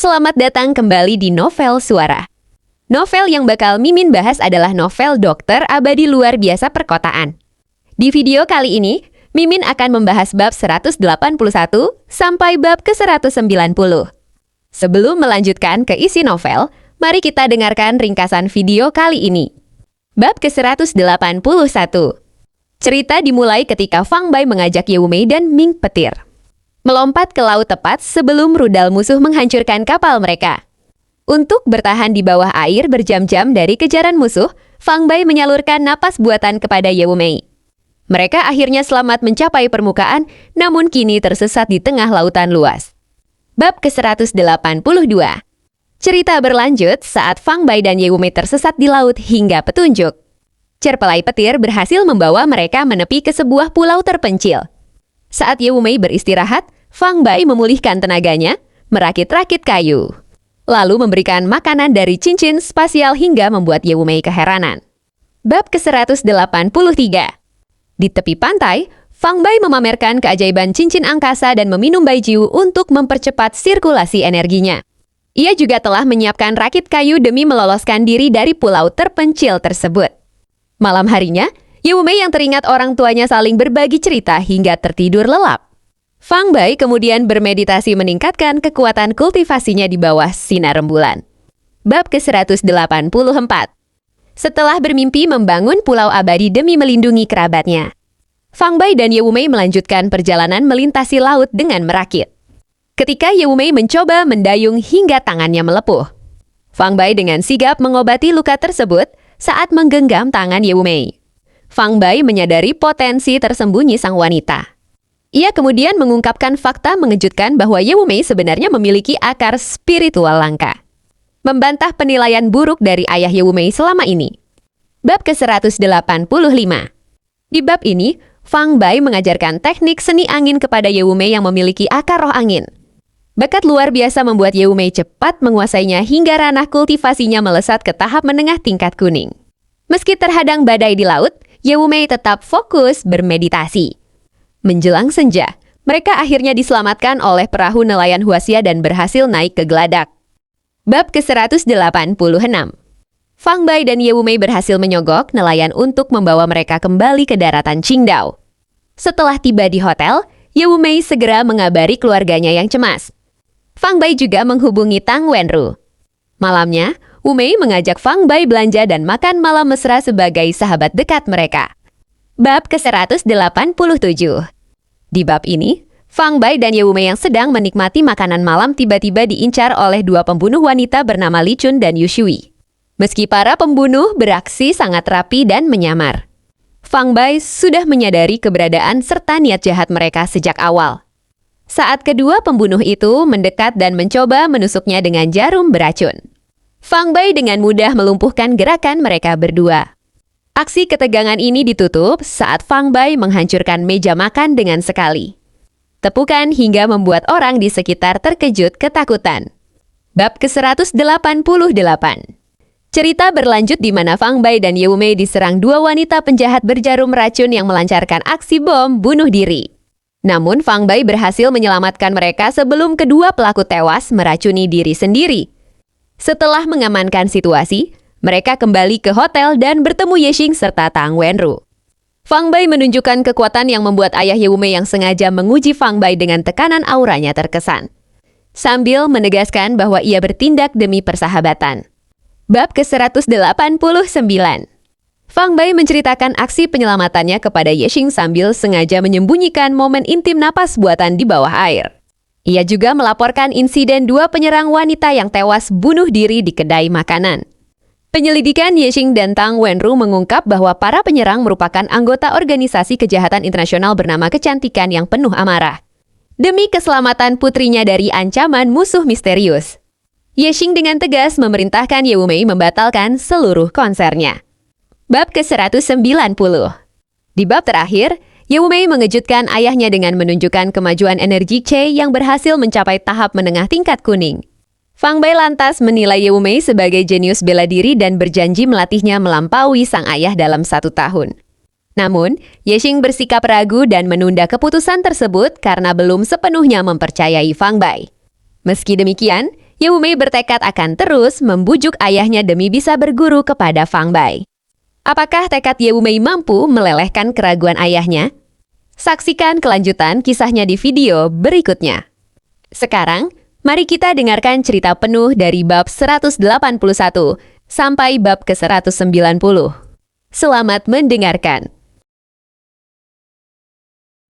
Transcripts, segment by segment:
Selamat datang kembali di Novel Suara. Novel yang bakal Mimin bahas adalah novel Dokter Abadi Luar Biasa Perkotaan. Di video kali ini, Mimin akan membahas bab 181 sampai bab ke-190. Sebelum melanjutkan ke isi novel, mari kita dengarkan ringkasan video kali ini. Bab ke-181. Cerita dimulai ketika Fang Bai mengajak Ye Wumei dan Ming Petir melompat ke laut tepat sebelum rudal musuh menghancurkan kapal mereka. Untuk bertahan di bawah air berjam-jam dari kejaran musuh, Fang Bai menyalurkan napas buatan kepada Ye Wumei. Mereka akhirnya selamat mencapai permukaan, namun kini tersesat di tengah lautan luas. Bab ke-182. Cerita berlanjut saat Fang Bai dan Ye Wumei tersesat di laut hingga petunjuk. Cerpelai petir berhasil membawa mereka menepi ke sebuah pulau terpencil. Saat Ye Wumei beristirahat, Fang Bai memulihkan tenaganya, merakit-rakit kayu, lalu memberikan makanan dari cincin spasial hingga membuat Ye Wumei keheranan. Bab ke-183. Di tepi pantai, Fang Bai memamerkan keajaiban cincin angkasa dan meminum baijiu untuk mempercepat sirkulasi energinya. Ia juga telah menyiapkan rakit kayu demi meloloskan diri dari pulau terpencil tersebut. Malam harinya, Ye Wumei yang teringat orang tuanya saling berbagi cerita hingga tertidur lelap. Fang Bai kemudian bermeditasi meningkatkan kekuatan kultivasinya di bawah sinar rembulan. Bab ke-184. Setelah bermimpi membangun pulau abadi demi melindungi kerabatnya, Fang Bai dan Ye Wumei melanjutkan perjalanan melintasi laut dengan merakit. Ketika Ye Wumei mencoba mendayung hingga tangannya melepuh, Fang Bai dengan sigap mengobati luka tersebut saat menggenggam tangan Ye Wumei. Fang Bai menyadari potensi tersembunyi sang wanita. Ia kemudian mengungkapkan fakta mengejutkan bahwa Ye Wumei sebenarnya memiliki akar spiritual langka, membantah penilaian buruk dari ayah Ye Wumei selama ini. Bab ke-185. Di bab ini, Fang Bai mengajarkan teknik seni angin kepada Ye Wumei yang memiliki akar roh angin. Bakat luar biasa membuat Ye Wumei cepat menguasainya hingga ranah kultivasinya melesat ke tahap menengah tingkat kuning. Meski terhadang badai di laut, Ye Wumei tetap fokus bermeditasi. Menjelang senja, mereka akhirnya diselamatkan oleh perahu nelayan Huaxia dan berhasil naik ke geladak. Bab ke-186. Fang Bai dan Ye Wumei berhasil menyogok nelayan untuk membawa mereka kembali ke daratan Qingdao. Setelah tiba di hotel, Ye Wumei segera mengabari keluarganya yang cemas. Fang Bai juga menghubungi Tang Wenru. Malamnya, Wumei mengajak Fang Bai belanja dan makan malam mesra sebagai sahabat dekat mereka. Bab ke-187. Di bab ini, Fang Bai dan Ye Wumei yang sedang menikmati makanan malam tiba-tiba diincar oleh dua pembunuh wanita bernama Li Chun dan Yu Shui. Meski para pembunuh beraksi sangat rapi dan menyamar, Fang Bai sudah menyadari keberadaan serta niat jahat mereka sejak awal. Saat kedua pembunuh itu mendekat dan mencoba menusuknya dengan jarum beracun, Fang Bai dengan mudah melumpuhkan gerakan mereka berdua. Aksi ketegangan ini ditutup saat Fang Bai menghancurkan meja makan dengan sekali. Tepukan hingga membuat orang di sekitar terkejut ketakutan. Bab ke-188. Cerita berlanjut di mana Fang Bai dan Ye Wumei diserang dua wanita penjahat berjarum racun yang melancarkan aksi bom bunuh diri. Namun Fang Bai berhasil menyelamatkan mereka sebelum kedua pelaku tewas meracuni diri sendiri. Setelah mengamankan situasi, mereka kembali ke hotel dan bertemu Ye Xing serta Tang Wenru. Fang Bai menunjukkan kekuatan yang membuat ayah Ye Wumei yang sengaja menguji Fang Bai dengan tekanan auranya terkesan, sambil menegaskan bahwa ia bertindak demi persahabatan. Bab ke-189. Fang Bai menceritakan aksi penyelamatannya kepada Ye Xing sambil sengaja menyembunyikan momen intim napas buatan di bawah air. Ia juga melaporkan insiden dua penyerang wanita yang tewas bunuh diri di kedai makanan. Penyelidikan Ye Xing dan Tang Wenru mengungkap bahwa para penyerang merupakan anggota organisasi kejahatan internasional bernama Kecantikan yang penuh amarah, demi keselamatan putrinya dari ancaman musuh misterius. Ye Xing dengan tegas memerintahkan Ye Wumei membatalkan seluruh konsernya. Bab ke-190. Di bab terakhir, Ye Wumei mengejutkan ayahnya dengan menunjukkan kemajuan energi Qi yang berhasil mencapai tahap menengah tingkat kuning. Fang Bai lantas menilai Ye Wumei sebagai jenius bela diri dan berjanji melatihnya melampaui sang ayah dalam 1 tahun. Namun, Ye Xing bersikap ragu dan menunda keputusan tersebut karena belum sepenuhnya mempercayai Fang Bai. Meski demikian, Ye Wumei bertekad akan terus membujuk ayahnya demi bisa berguru kepada Fang Bai. Apakah tekad Ye Wumei mampu melelehkan keraguan ayahnya? Saksikan kelanjutan kisahnya di video berikutnya. Sekarang, mari kita dengarkan cerita penuh dari bab 181 sampai bab ke-190. Selamat mendengarkan.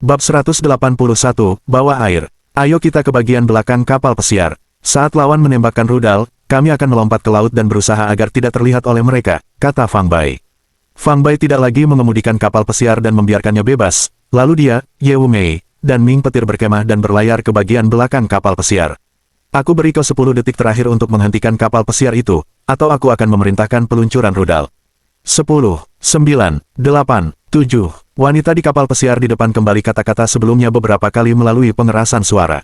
Bab 181, Bawa Air. Ayo kita ke bagian belakang kapal pesiar. Saat lawan menembakkan rudal, kami akan melompat ke laut dan berusaha agar tidak terlihat oleh mereka, kata Fang Bai. Fang Bai tidak lagi mengemudikan kapal pesiar dan membiarkannya bebas. Lalu dia, Ye Wumei, dan Ming Petir berkemah dan berlayar ke bagian belakang kapal pesiar. Aku beri kau 10 detik terakhir untuk menghentikan kapal pesiar itu, atau aku akan memerintahkan peluncuran rudal. 10, 9, 8, 7. Wanita di kapal pesiar di depan kembali kata-kata sebelumnya beberapa kali melalui pengerasan suara.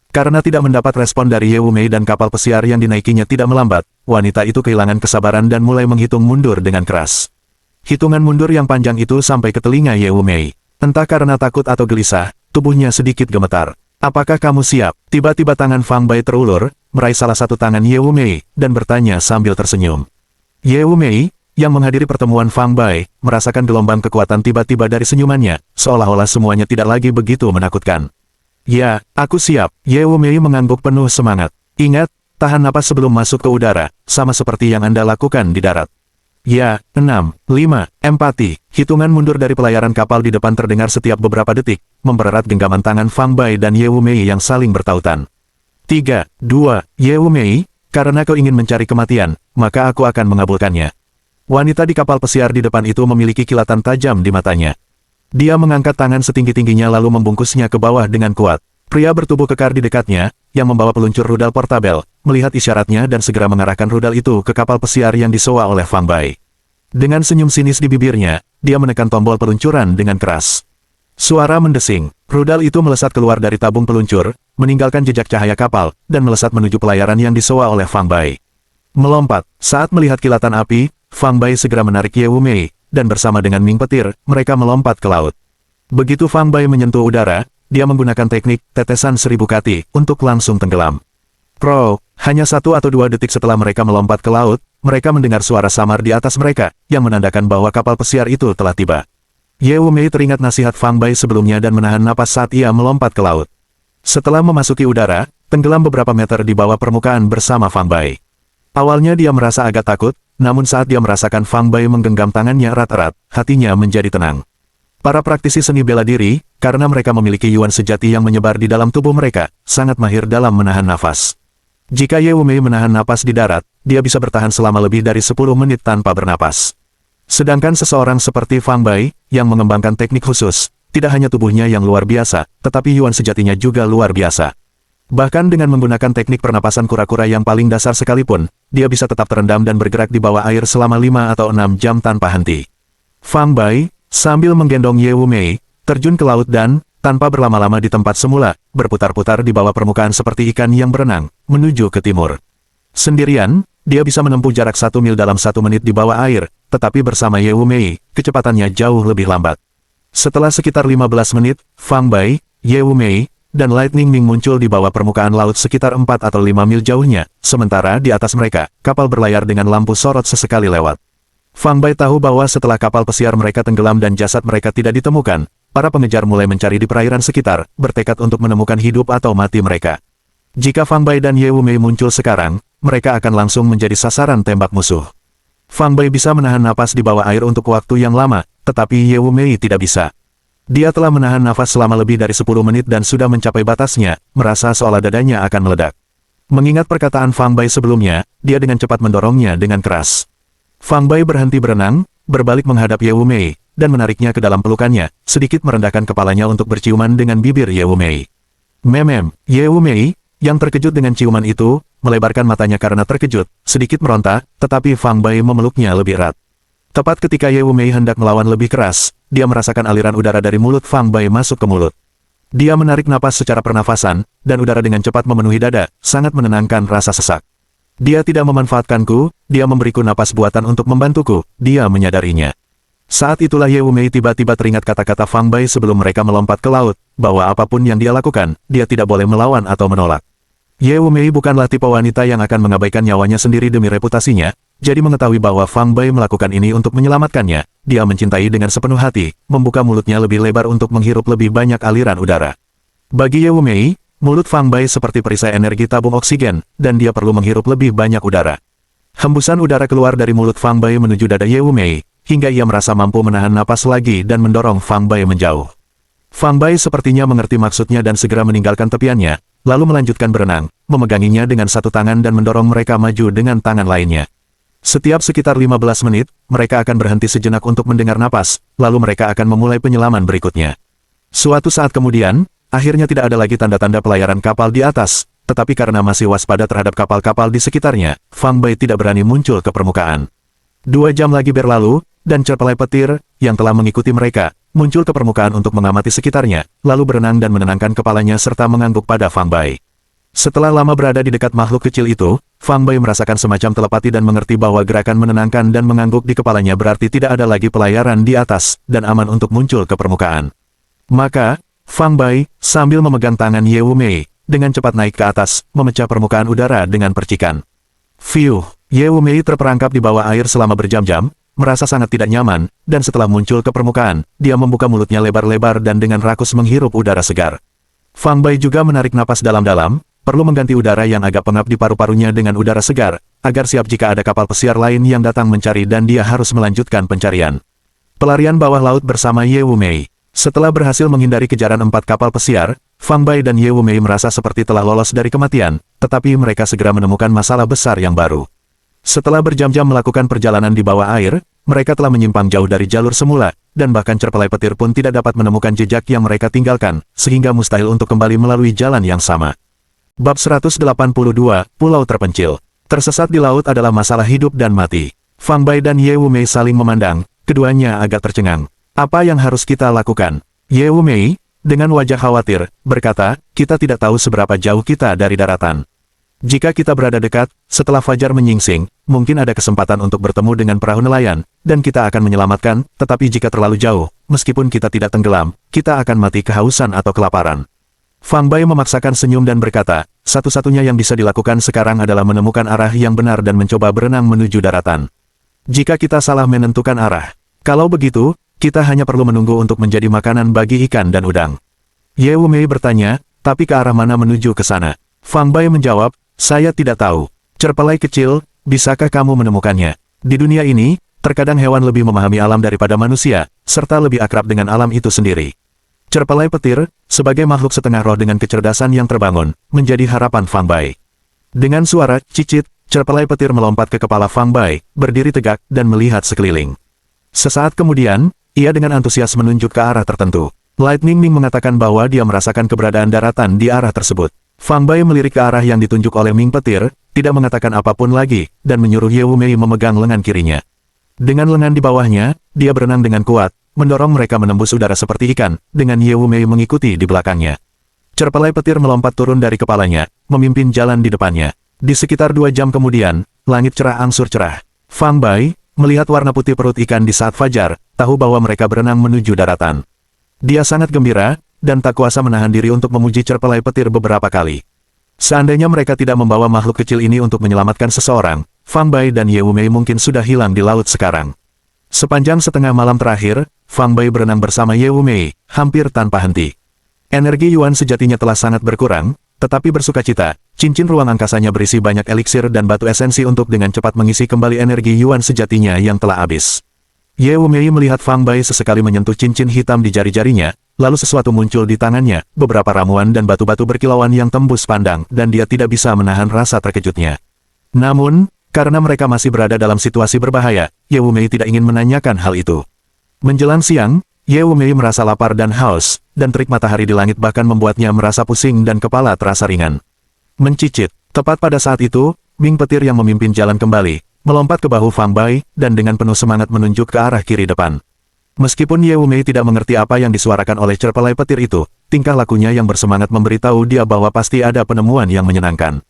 Karena tidak mendapat respon dari Ye Wumei dan kapal pesiar yang dinaikinya tidak melambat, wanita itu kehilangan kesabaran dan mulai menghitung mundur dengan keras. Hitungan mundur yang panjang itu sampai ke telinga Ye Wumei. Entah karena takut atau gelisah, tubuhnya sedikit gemetar. Apakah kamu siap? Tiba-tiba tangan Fang Bai terulur, meraih salah satu tangan Ye Wumei, dan bertanya sambil tersenyum. Ye Wumei, yang menghadiri pertemuan Fang Bai, merasakan gelombang kekuatan tiba-tiba dari senyumannya, seolah-olah semuanya tidak lagi begitu menakutkan. Ya, aku siap. Ye Wumei mengangguk penuh semangat. Ingat, tahan napas sebelum masuk ke udara, sama seperti yang Anda lakukan di darat. Ya, 6, 5, empati. Hitungan mundur dari pelayaran kapal di depan terdengar setiap beberapa detik, mempererat genggaman tangan Fang Bai dan Ye Wumei yang saling bertautan. 3, 2, Ye Wumei, karena kau ingin mencari kematian, maka aku akan mengabulkannya. Wanita di kapal pesiar di depan itu memiliki kilatan tajam di matanya. Dia mengangkat tangan setinggi-tingginya lalu membungkusnya ke bawah dengan kuat. Pria bertubuh kekar di dekatnya, yang membawa peluncur rudal portabel, melihat isyaratnya dan segera mengarahkan rudal itu ke kapal pesiar yang disewa oleh Fang Bai. Dengan senyum sinis di bibirnya, dia menekan tombol peluncuran dengan keras. Suara mendesing, rudal itu melesat keluar dari tabung peluncur, meninggalkan jejak cahaya kapal, dan melesat menuju pelayaran yang disewa oleh Fang Bai. Melompat, saat melihat kilatan api, Fang Bai segera menarik Ye Wumei, dan bersama dengan Ming Petir, mereka melompat ke laut. Begitu Fang Bai menyentuh udara, dia menggunakan teknik tetesan 1000 kati untuk langsung tenggelam. Hanya 1 atau 2 detik setelah mereka melompat ke laut, mereka mendengar suara samar di atas mereka, yang menandakan bahwa kapal pesiar itu telah tiba. Ye Wumei teringat nasihat Fang Bai sebelumnya dan menahan napas saat ia melompat ke laut. Setelah memasuki udara, tenggelam beberapa meter di bawah permukaan bersama Fang Bai. Awalnya dia merasa agak takut, namun saat dia merasakan Fang Bai menggenggam tangannya erat-erat, hatinya menjadi tenang. Para praktisi seni bela diri, karena mereka memiliki yuan sejati yang menyebar di dalam tubuh mereka, sangat mahir dalam menahan nafas. Jika Ye Wumei menahan napas di darat, dia bisa bertahan selama lebih dari 10 menit tanpa bernapas. Sedangkan seseorang seperti Fang Bai, yang mengembangkan teknik khusus, tidak hanya tubuhnya yang luar biasa, tetapi yuan sejatinya juga luar biasa. Bahkan dengan menggunakan teknik pernapasan kura-kura yang paling dasar sekalipun, dia bisa tetap terendam dan bergerak di bawah air selama 5 atau 6 jam tanpa henti. Fang Bai, sambil menggendong Ye Wumei, terjun ke laut dan, tanpa berlama-lama di tempat semula, berputar-putar di bawah permukaan seperti ikan yang berenang, menuju ke timur. Sendirian, dia bisa menempuh jarak 1 mil dalam 1 menit di bawah air, tetapi bersama Ye Wumei, kecepatannya jauh lebih lambat. Setelah sekitar 15 menit, Fang Bai, Ye Wumei, dan Lightning Ming muncul di bawah permukaan laut sekitar 4 atau 5 mil jauhnya, sementara di atas mereka, kapal berlayar dengan lampu sorot sesekali lewat. Fang Bai tahu bahwa setelah kapal pesiar mereka tenggelam dan jasad mereka tidak ditemukan, para pengejar mulai mencari di perairan sekitar, bertekad untuk menemukan hidup atau mati mereka. Jika Fang Bai dan Ye Wumei muncul sekarang, mereka akan langsung menjadi sasaran tembak musuh. Fang Bai bisa menahan napas di bawah air untuk waktu yang lama, tetapi Ye Wumei tidak bisa. Dia telah menahan nafas selama lebih dari 10 menit dan sudah mencapai batasnya, merasa seolah dadanya akan meledak. Mengingat perkataan Fang Bai sebelumnya, dia dengan cepat mendorongnya dengan keras. Fang Bai berhenti berenang, berbalik menghadap Ye Wumei, dan menariknya ke dalam pelukannya, sedikit merendahkan kepalanya untuk berciuman dengan bibir Ye Wumei. Ye Wumei, yang terkejut dengan ciuman itu, melebarkan matanya karena terkejut, sedikit meronta, tetapi Fang Bai memeluknya lebih erat. Tepat ketika Ye Wumei hendak melawan lebih keras, dia merasakan aliran udara dari mulut Fang Bai masuk ke mulut. Dia menarik napas secara pernafasan, dan udara dengan cepat memenuhi dada, sangat menenangkan rasa sesak. Dia tidak memanfaatkanku, dia memberiku napas buatan untuk membantuku, dia menyadarinya. Saat itulah Ye Wumei tiba-tiba teringat kata-kata Fang Bai sebelum mereka melompat ke laut, bahwa apapun yang dia lakukan, dia tidak boleh melawan atau menolak. Ye Wumei bukanlah tipe wanita yang akan mengabaikan nyawanya sendiri demi reputasinya, jadi mengetahui bahwa Fang Bai melakukan ini untuk menyelamatkannya, dia mencintai dengan sepenuh hati, membuka mulutnya lebih lebar untuk menghirup lebih banyak aliran udara. Bagi Ye Wumei, mulut Fang Bai seperti perisai energi tabung oksigen, dan dia perlu menghirup lebih banyak udara. Hembusan udara keluar dari mulut Fang Bai menuju dada Ye Wumei, hingga ia merasa mampu menahan napas lagi dan mendorong Fang Bai menjauh. Fang Bai sepertinya mengerti maksudnya dan segera meninggalkan tepiannya, lalu melanjutkan berenang, memeganginya dengan satu tangan dan mendorong mereka maju dengan tangan lainnya. Setiap sekitar 15 menit, mereka akan berhenti sejenak untuk mendengar napas, lalu mereka akan memulai penyelaman berikutnya. Suatu saat kemudian, akhirnya tidak ada lagi tanda-tanda pelayaran kapal di atas, tetapi karena masih waspada terhadap kapal-kapal di sekitarnya, Fang Bai tidak berani muncul ke permukaan. 2 jam lagi berlalu, dan cerpelai petir, yang telah mengikuti mereka, muncul ke permukaan untuk mengamati sekitarnya, lalu berenang dan menenangkan kepalanya serta mengangguk pada Fang Bai. Setelah lama berada di dekat makhluk kecil itu, Fang Bai merasakan semacam telepati dan mengerti bahwa gerakan menenangkan dan mengangguk di kepalanya berarti tidak ada lagi pelayaran di atas, dan aman untuk muncul ke permukaan. Maka, Fang Bai, sambil memegang tangan Ye Wumei, dengan cepat naik ke atas, memecah permukaan udara dengan percikan. Fiuh, Ye Wumei terperangkap di bawah air selama berjam-jam, merasa sangat tidak nyaman, dan setelah muncul ke permukaan, dia membuka mulutnya lebar-lebar dan dengan rakus menghirup udara segar. Fang Bai juga menarik napas dalam-dalam, perlu mengganti udara yang agak pengap di paru-parunya dengan udara segar, agar siap jika ada kapal pesiar lain yang datang mencari dan dia harus melanjutkan pencarian. Pelarian bawah laut bersama Ye Wumei. Setelah berhasil menghindari kejaran 4 kapal pesiar, Fang Bai dan Ye Wumei merasa seperti telah lolos dari kematian, tetapi mereka segera menemukan masalah besar yang baru. Setelah berjam-jam melakukan perjalanan di bawah air, mereka telah menyimpang jauh dari jalur semula, dan bahkan cerpelai petir pun tidak dapat menemukan jejak yang mereka tinggalkan, sehingga mustahil untuk kembali melalui jalan yang sama. Bab 182, Pulau Terpencil. Tersesat di laut adalah masalah hidup dan mati. Fang Bai dan Ye Wumei saling memandang, keduanya agak tercengang. Apa yang harus kita lakukan? Ye Wumei, dengan wajah khawatir, berkata, kita tidak tahu seberapa jauh kita dari daratan. Jika kita berada dekat, setelah fajar menyingsing, mungkin ada kesempatan untuk bertemu dengan perahu nelayan, dan kita akan menyelamatkan, tetapi jika terlalu jauh, meskipun kita tidak tenggelam, kita akan mati kehausan atau kelaparan. Fang Bai memaksakan senyum dan berkata, satu-satunya yang bisa dilakukan sekarang adalah menemukan arah yang benar dan mencoba berenang menuju daratan. Jika kita salah menentukan arah, kalau begitu, kita hanya perlu menunggu untuk menjadi makanan bagi ikan dan udang. Ye Wumei bertanya, tapi ke arah mana menuju ke sana? Fang Bai menjawab, saya tidak tahu. Cerpelai kecil, bisakah kamu menemukannya? Di dunia ini, terkadang hewan lebih memahami alam daripada manusia, serta lebih akrab dengan alam itu sendiri. Cerpelai petir, sebagai makhluk setengah roh dengan kecerdasan yang terbangun, menjadi harapan Fang Bai. Dengan suara cicit, cerpelai petir melompat ke kepala Fang Bai, berdiri tegak, dan melihat sekeliling. Sesaat kemudian, ia dengan antusias menunjuk ke arah tertentu. Lightning Ming mengatakan bahwa dia merasakan keberadaan daratan di arah tersebut. Fang Bai melirik ke arah yang ditunjuk oleh Ming Petir, tidak mengatakan apapun lagi, dan menyuruh Ye Wumei memegang lengan kirinya. Dengan lengan di bawahnya, dia berenang dengan kuat, mendorong mereka menembus udara seperti ikan, dengan Ye Wumei mengikuti di belakangnya. Cerpelai petir melompat turun dari kepalanya, memimpin jalan di depannya. Di sekitar 2 jam kemudian, langit cerah angsur cerah. Fang Bai, melihat warna putih perut ikan di saat fajar, tahu bahwa mereka berenang menuju daratan. Dia sangat gembira, dan tak kuasa menahan diri untuk memuji cerpelai petir beberapa kali. Seandainya mereka tidak membawa makhluk kecil ini untuk menyelamatkan seseorang, Fang Bai dan Ye Wumei mungkin sudah hilang di laut sekarang. Sepanjang setengah malam terakhir, Fang Bai berenang bersama Ye Wumei, hampir tanpa henti. Energi Yuan sejatinya telah sangat berkurang, tetapi bersukacita, cincin ruang angkasanya berisi banyak eliksir dan batu esensi untuk dengan cepat mengisi kembali energi Yuan sejatinya yang telah habis. Ye Wumei melihat Fang Bai sesekali menyentuh cincin hitam di jari-jarinya, lalu sesuatu muncul di tangannya, beberapa ramuan dan batu-batu berkilauan yang tembus pandang, dan dia tidak bisa menahan rasa terkejutnya. Namun, karena mereka masih berada dalam situasi berbahaya, Ye Wumei tidak ingin menanyakan hal itu. Menjelang siang, Ye Wumei merasa lapar dan haus, dan terik matahari di langit bahkan membuatnya merasa pusing dan kepala terasa ringan. Mencicit, tepat pada saat itu, Ming Petir yang memimpin jalan kembali, melompat ke bahu Fang Bai, dan dengan penuh semangat menunjuk ke arah kiri depan. Meskipun Ye Wumei tidak mengerti apa yang disuarakan oleh cerpelai petir itu, tingkah lakunya yang bersemangat memberitahu dia bahwa pasti ada penemuan yang menyenangkan.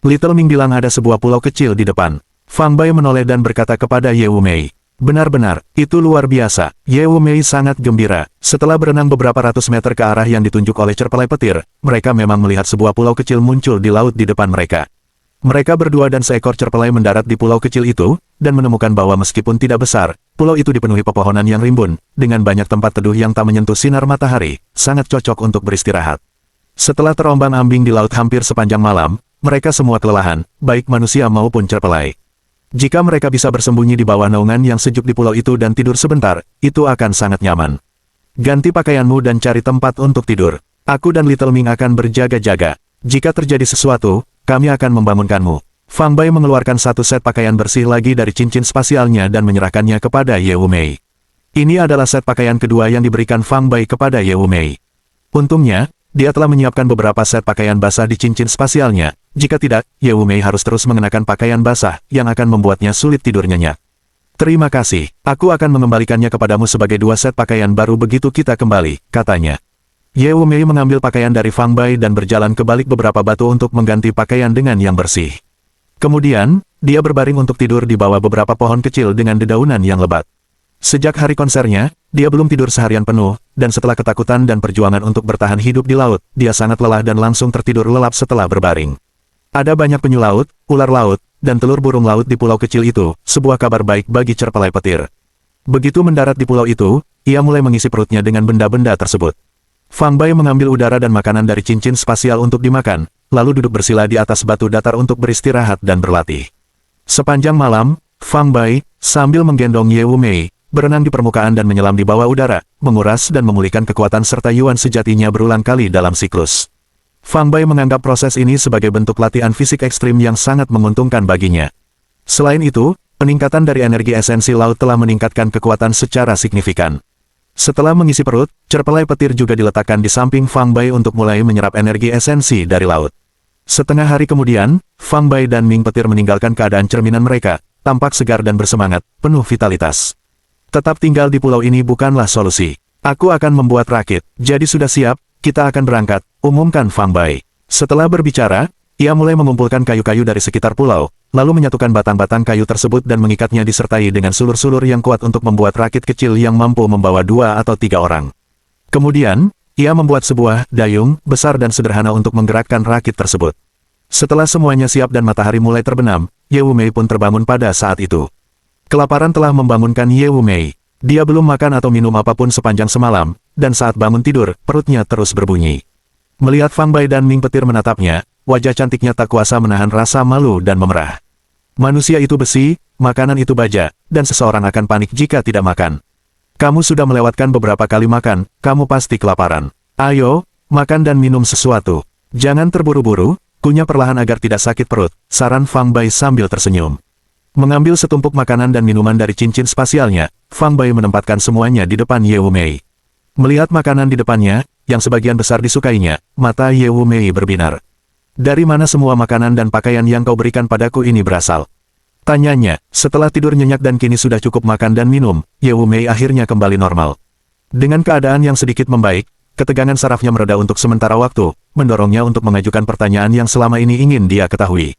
Little Ming bilang ada sebuah pulau kecil di depan. Fang Bai menoleh dan berkata kepada Ye Wumei, Benar-benar, itu luar biasa. Ye Wumei sangat gembira. Setelah berenang beberapa ratus meter ke arah yang ditunjuk oleh cerpelai petir, mereka memang melihat sebuah pulau kecil muncul di laut di depan mereka. Mereka berdua dan seekor cerpelai mendarat di pulau kecil itu, dan menemukan bahwa meskipun tidak besar, pulau itu dipenuhi pepohonan yang rimbun, dengan banyak tempat teduh yang tak menyentuh sinar matahari, sangat cocok untuk beristirahat. Setelah terombang-ambing di laut hampir sepanjang malam, mereka semua kelelahan, baik manusia maupun cerpelai. Jika mereka bisa bersembunyi di bawah naungan yang sejuk di pulau itu dan tidur sebentar, itu akan sangat nyaman. Ganti pakaianmu dan cari tempat untuk tidur. Aku dan Little Ming akan berjaga-jaga. Jika terjadi sesuatu, kami akan membangunkanmu. Fang Bai mengeluarkan satu set pakaian bersih lagi dari cincin spasialnya dan menyerahkannya kepada Ye Wumei. Ini adalah set pakaian kedua yang diberikan Fang Bai kepada Ye Wumei. Untungnya, dia telah menyiapkan beberapa set pakaian basah di cincin spasialnya. Jika tidak, Ye Wumei harus terus mengenakan pakaian basah, yang akan membuatnya sulit tidur nyenyak. Terima kasih, aku akan mengembalikannya kepadamu sebagai dua set pakaian baru begitu kita kembali, katanya. Ye Wumei mengambil pakaian dari Fang Bai dan berjalan ke balik beberapa batu untuk mengganti pakaian dengan yang bersih. Kemudian, dia berbaring untuk tidur di bawah beberapa pohon kecil dengan dedaunan yang lebat. Sejak hari konsernya, dia belum tidur seharian penuh, dan setelah ketakutan dan perjuangan untuk bertahan hidup di laut, dia sangat lelah dan langsung tertidur lelap setelah berbaring. Ada banyak penyu laut, ular laut, dan telur burung laut di pulau kecil itu, sebuah kabar baik bagi cerpelai petir. Begitu mendarat di pulau itu, ia mulai mengisi perutnya dengan benda-benda tersebut. Fang Bai mengambil udara dan makanan dari cincin spasial untuk dimakan, lalu duduk bersila di atas batu datar untuk beristirahat dan berlatih. Sepanjang malam, Fang Bai, sambil menggendong Ye Wumei, berenang di permukaan dan menyelam di bawah udara, menguras dan memulihkan kekuatan serta yuan sejatinya berulang kali dalam siklus. Fang Bai menganggap proses ini sebagai bentuk latihan fisik ekstrim yang sangat menguntungkan baginya. Selain itu, peningkatan dari energi esensi laut telah meningkatkan kekuatan secara signifikan. Setelah mengisi perut, cerpelai petir juga diletakkan di samping Fang Bai untuk mulai menyerap energi esensi dari laut. Setengah hari kemudian, Fang Bai dan Ming Petir meninggalkan keadaan cerminan mereka, tampak segar dan bersemangat, penuh vitalitas. Tetap tinggal di pulau ini bukanlah solusi. Aku akan membuat rakit, jadi sudah siap, kita akan berangkat, umumkan Fang Bai. Setelah berbicara, ia mulai mengumpulkan kayu-kayu dari sekitar pulau, lalu menyatukan batang-batang kayu tersebut dan mengikatnya disertai dengan sulur-sulur yang kuat untuk membuat rakit kecil yang mampu membawa 2 atau 3 orang. Kemudian, ia membuat sebuah dayung besar dan sederhana untuk menggerakkan rakit tersebut. Setelah semuanya siap dan matahari mulai terbenam, Ye Wumei pun terbangun pada saat itu. Kelaparan telah membangunkan Ye Wumei. Dia belum makan atau minum apapun sepanjang semalam, dan saat bangun tidur, perutnya terus berbunyi. Melihat Fang Bai dan Ming Petir menatapnya, wajah cantiknya tak kuasa menahan rasa malu dan memerah. Manusia itu besi, makanan itu baja, dan seseorang akan panik jika tidak makan. Kamu sudah melewatkan beberapa kali makan, kamu pasti kelaparan. Ayo, makan dan minum sesuatu. Jangan terburu-buru, kunyah perlahan agar tidak sakit perut, saran Fang Bai sambil tersenyum. Mengambil setumpuk makanan dan minuman dari cincin spasialnya, Fang Bai menempatkan semuanya di depan Ye Wumei. Melihat makanan di depannya, yang sebagian besar disukainya, mata Ye Wumei berbinar. Dari mana semua makanan dan pakaian yang kau berikan padaku ini berasal? Tanyanya, setelah tidur nyenyak dan kini sudah cukup makan dan minum, Ye Wumei akhirnya kembali normal. Dengan keadaan yang sedikit membaik, ketegangan sarafnya mereda untuk sementara waktu, mendorongnya untuk mengajukan pertanyaan yang selama ini ingin dia ketahui.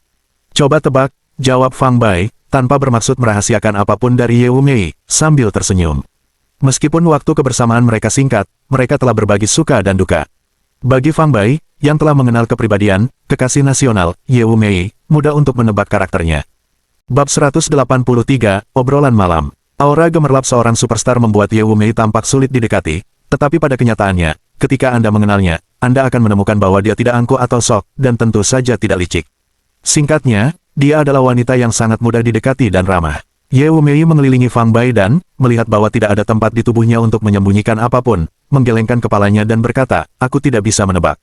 Coba tebak, jawab Fang Bai, tanpa bermaksud merahasiakan apapun dari Ye Wumei, sambil tersenyum. Meskipun waktu kebersamaan mereka singkat, mereka telah berbagi suka dan duka. Bagi Fang Bai, yang telah mengenal kepribadian, kekasih nasional, Ye Wumei, mudah untuk menebak karakternya. Bab 183, Obrolan Malam. Aura gemerlap seorang superstar membuat Ye Wumei tampak sulit didekati, tetapi pada kenyataannya, ketika Anda mengenalnya, Anda akan menemukan bahwa dia tidak angkuh atau sok, dan tentu saja tidak licik. Singkatnya, dia adalah wanita yang sangat mudah didekati dan ramah. Ye Wumei mengelilingi Fang Bai dan, melihat bahwa tidak ada tempat di tubuhnya untuk menyembunyikan apapun, menggelengkan kepalanya dan berkata, aku tidak bisa menebak.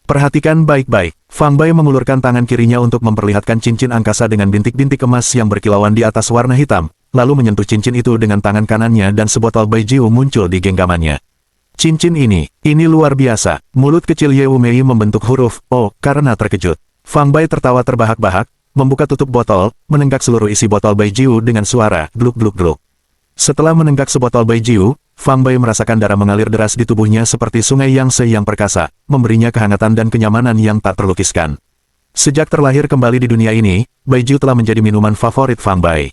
Perhatikan baik-baik, Fang Bai mengulurkan tangan kirinya untuk memperlihatkan cincin angkasa dengan bintik-bintik emas yang berkilauan di atas warna hitam, lalu menyentuh cincin itu dengan tangan kanannya dan sebotol baijiu muncul di genggamannya. Cincin ini luar biasa. Mulut kecil Ye Wumei membentuk huruf O karena terkejut. Fang Bai tertawa terbahak-bahak, membuka tutup botol, menenggak seluruh isi botol baijiu dengan suara gluk-gluk-gluk. Setelah menenggak sebotol baijiu, Fang Bai merasakan darah mengalir deras di tubuhnya seperti sungai Yangtze yang perkasa, memberinya kehangatan dan kenyamanan yang tak terlukiskan. Sejak terlahir kembali di dunia ini, baijiu telah menjadi minuman favorit Fang Bai.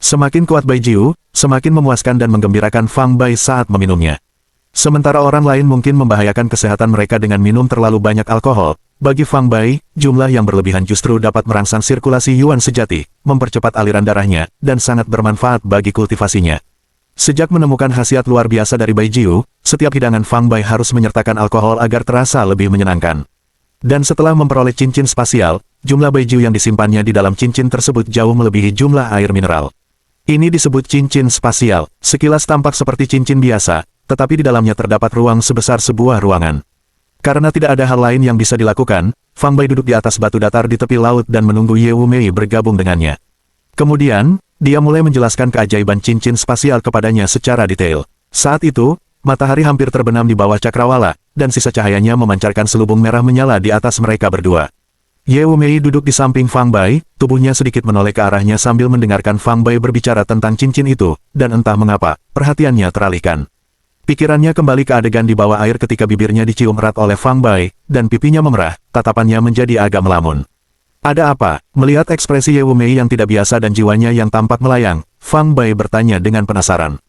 Semakin kuat Bai Jiu, semakin memuaskan dan menggembirakan Fang Bai saat meminumnya. Sementara orang lain mungkin membahayakan kesehatan mereka dengan minum terlalu banyak alkohol, bagi Fang Bai, jumlah yang berlebihan justru dapat merangsang sirkulasi Yuan sejati, mempercepat aliran darahnya, dan sangat bermanfaat bagi kultivasinya. Sejak menemukan khasiat luar biasa dari Bai Jiu, setiap hidangan Fang Bai harus menyertakan alkohol agar terasa lebih menyenangkan. Dan setelah memperoleh cincin spasial, jumlah Bai Jiu yang disimpannya di dalam cincin tersebut jauh melebihi jumlah air mineral. Ini disebut cincin spasial, sekilas tampak seperti cincin biasa, tetapi di dalamnya terdapat ruang sebesar sebuah ruangan. Karena tidak ada hal lain yang bisa dilakukan, Fang Bai duduk di atas batu datar di tepi laut dan menunggu Ye Wumei bergabung dengannya. Kemudian, dia mulai menjelaskan keajaiban cincin spasial kepadanya secara detail. Saat itu, matahari hampir terbenam di bawah cakrawala, dan sisa cahayanya memancarkan selubung merah menyala di atas mereka berdua. Ye Wumei duduk di samping Fang Bai, tubuhnya sedikit menoleh ke arahnya sambil mendengarkan Fang Bai berbicara tentang cincin itu, dan entah mengapa, perhatiannya teralihkan. Pikirannya kembali ke adegan di bawah air ketika bibirnya dicium erat oleh Fang Bai, dan pipinya memerah, tatapannya menjadi agak melamun. Ada apa? Melihat ekspresi Ye Wumei yang tidak biasa dan jiwanya yang tampak melayang, Fang Bai bertanya dengan penasaran.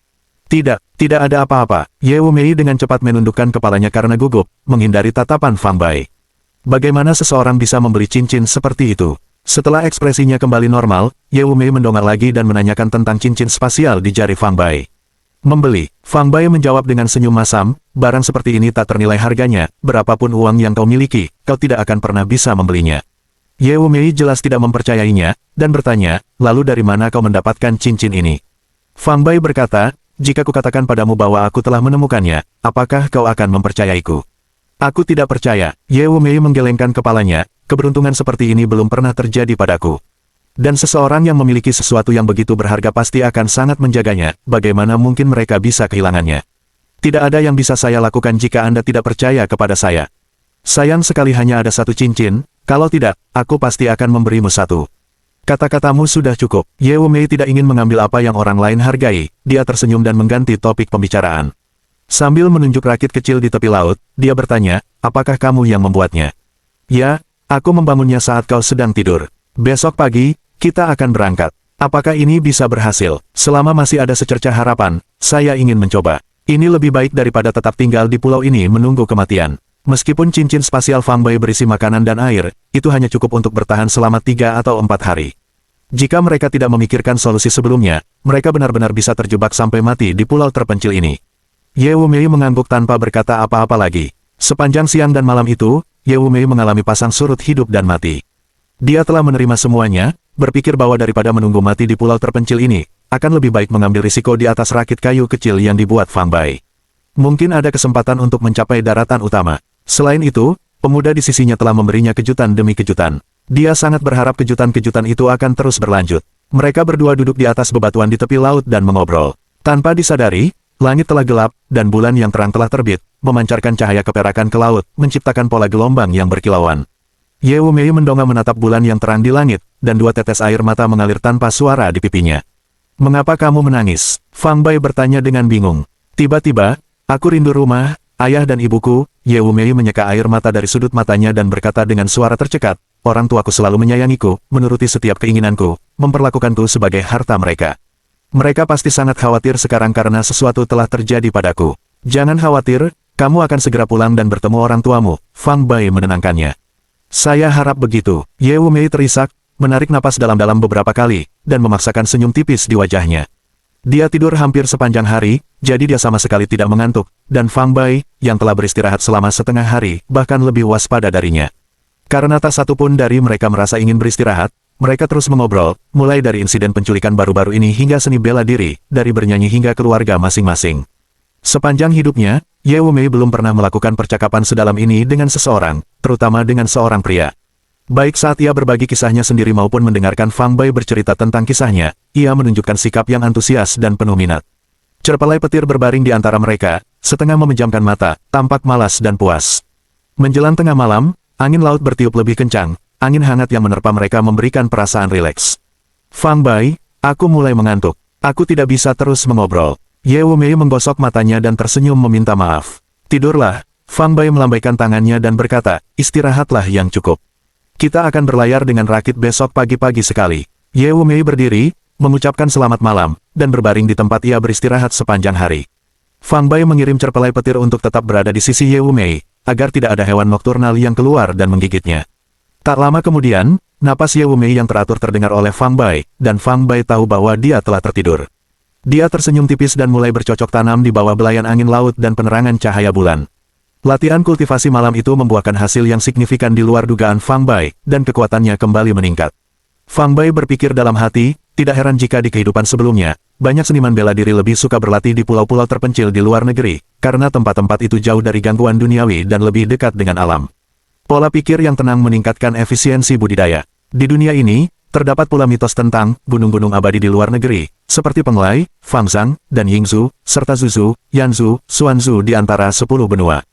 Tidak ada apa-apa. Ye Wumei dengan cepat menundukkan kepalanya karena gugup, menghindari tatapan Fang Bai. Bagaimana seseorang bisa membeli cincin seperti itu? Setelah ekspresinya kembali normal, Ye Wumei mendongak lagi dan menanyakan tentang cincin spasial di jari Fang Bai. Membeli. Fang Bai menjawab dengan senyum masam, barang seperti ini tak ternilai harganya, berapapun uang yang kau miliki, kau tidak akan pernah bisa membelinya. Ye Wumei jelas tidak mempercayainya, dan bertanya, lalu dari mana kau mendapatkan cincin ini? Fang Bai berkata, jika kukatakan padamu bahwa aku telah menemukannya, apakah kau akan mempercayaiku? Aku tidak percaya. Ye Wumei menggelengkan kepalanya, keberuntungan seperti ini belum pernah terjadi padaku. Dan seseorang yang memiliki sesuatu yang begitu berharga pasti akan sangat menjaganya, bagaimana mungkin mereka bisa kehilangannya? Tidak ada yang bisa saya lakukan jika Anda tidak percaya kepada saya. Sayang sekali hanya ada satu cincin, kalau tidak, aku pasti akan memberimu satu. Kata-katamu sudah cukup. Ye Wumei tidak ingin mengambil apa yang orang lain hargai, dia tersenyum dan mengganti topik pembicaraan. Sambil menunjuk rakit kecil di tepi laut, dia bertanya, apakah kamu yang membuatnya? Ya, aku membangunnya saat kau sedang tidur. Besok pagi, kita akan berangkat. Apakah ini bisa berhasil? Selama masih ada secercah harapan, saya ingin mencoba. Ini lebih baik daripada tetap tinggal di pulau ini menunggu kematian. Meskipun cincin spasial Fang Bai berisi makanan dan air, itu hanya cukup untuk bertahan selama 3 atau 4 hari. Jika mereka tidak memikirkan solusi sebelumnya, mereka benar-benar bisa terjebak sampai mati di pulau terpencil ini. Ye Wumei mengangguk tanpa berkata apa-apa lagi. Sepanjang siang dan malam itu, Ye Wumei mengalami pasang surut hidup dan mati. Dia telah menerima semuanya, berpikir bahwa daripada menunggu mati di pulau terpencil ini, akan lebih baik mengambil risiko di atas rakit kayu kecil yang dibuat Fang Bai. Mungkin ada kesempatan untuk mencapai daratan utama. Selain itu, pemuda di sisinya telah memberinya kejutan demi kejutan. Dia sangat berharap kejutan-kejutan itu akan terus berlanjut. Mereka berdua duduk di atas bebatuan di tepi laut dan mengobrol. Tanpa disadari, langit telah gelap, dan bulan yang terang telah terbit, memancarkan cahaya keperakan ke laut, menciptakan pola gelombang yang berkilauan. Ye Wumei mendongak menatap bulan yang terang di langit, dan 2 tetes air mata mengalir tanpa suara di pipinya. Mengapa kamu menangis? Fang Bai bertanya dengan bingung. Tiba-tiba, aku rindu rumah, ayah dan ibuku. Ye Wumei menyeka air mata dari sudut matanya dan berkata dengan suara tercekat, orang tuaku selalu menyayangiku, menuruti setiap keinginanku, memperlakukanku sebagai harta mereka. Mereka pasti sangat khawatir sekarang karena sesuatu telah terjadi padaku. Jangan khawatir, kamu akan segera pulang dan bertemu orang tuamu. Fang Bai menenangkannya. Saya harap begitu. Ye Wumei terisak, menarik napas dalam-dalam beberapa kali, dan memaksakan senyum tipis di wajahnya. Dia tidur hampir sepanjang hari, jadi dia sama sekali tidak mengantuk, dan Fang Bai, yang telah beristirahat selama setengah hari, bahkan lebih waspada darinya. Karena tak satu pun dari mereka merasa ingin beristirahat, mereka terus mengobrol, mulai dari insiden penculikan baru-baru ini hingga seni bela diri, dari bernyanyi hingga keluarga masing-masing. Sepanjang hidupnya, Ye Wumei belum pernah melakukan percakapan sedalam ini dengan seseorang, terutama dengan seorang pria. Baik saat ia berbagi kisahnya sendiri maupun mendengarkan Fang Bai bercerita tentang kisahnya, ia menunjukkan sikap yang antusias dan penuh minat. Cerpelai petir berbaring di antara mereka, setengah memejamkan mata, tampak malas dan puas. Menjelang tengah malam, angin laut bertiup lebih kencang. Angin hangat yang menerpa mereka memberikan perasaan rileks. Fang Bai, aku mulai mengantuk. Aku tidak bisa terus mengobrol. Ye Wumei menggosok matanya dan tersenyum meminta maaf. Tidurlah. Fang Bai melambaikan tangannya dan berkata, istirahatlah yang cukup. Kita akan berlayar dengan rakit besok pagi-pagi sekali. Ye Wumei berdiri, mengucapkan selamat malam, dan berbaring di tempat ia beristirahat sepanjang hari. Fang Bai mengirim cerpelai petir untuk tetap berada di sisi Ye Wumei, agar tidak ada hewan nokturnal yang keluar dan menggigitnya. Tak lama kemudian, napas Ye Wumei yang teratur terdengar oleh Fang Bai, dan Fang Bai tahu bahwa dia telah tertidur. Dia tersenyum tipis dan mulai bercocok tanam di bawah belayan angin laut dan penerangan cahaya bulan. Latihan kultivasi malam itu membuahkan hasil yang signifikan di luar dugaan Fang Bai, dan kekuatannya kembali meningkat. Fang Bai berpikir dalam hati, tidak heran jika di kehidupan sebelumnya, banyak seniman bela diri lebih suka berlatih di pulau-pulau terpencil di luar negeri, karena tempat-tempat itu jauh dari gangguan duniawi dan lebih dekat dengan alam. Pola pikir yang tenang meningkatkan efisiensi budidaya. Di dunia ini, terdapat pula mitos tentang gunung-gunung abadi di luar negeri, seperti Penglai, Fangzhang, dan Yingzhou, serta Zuzhou, Yanzhou, Xuanzhou di antara 10 benua.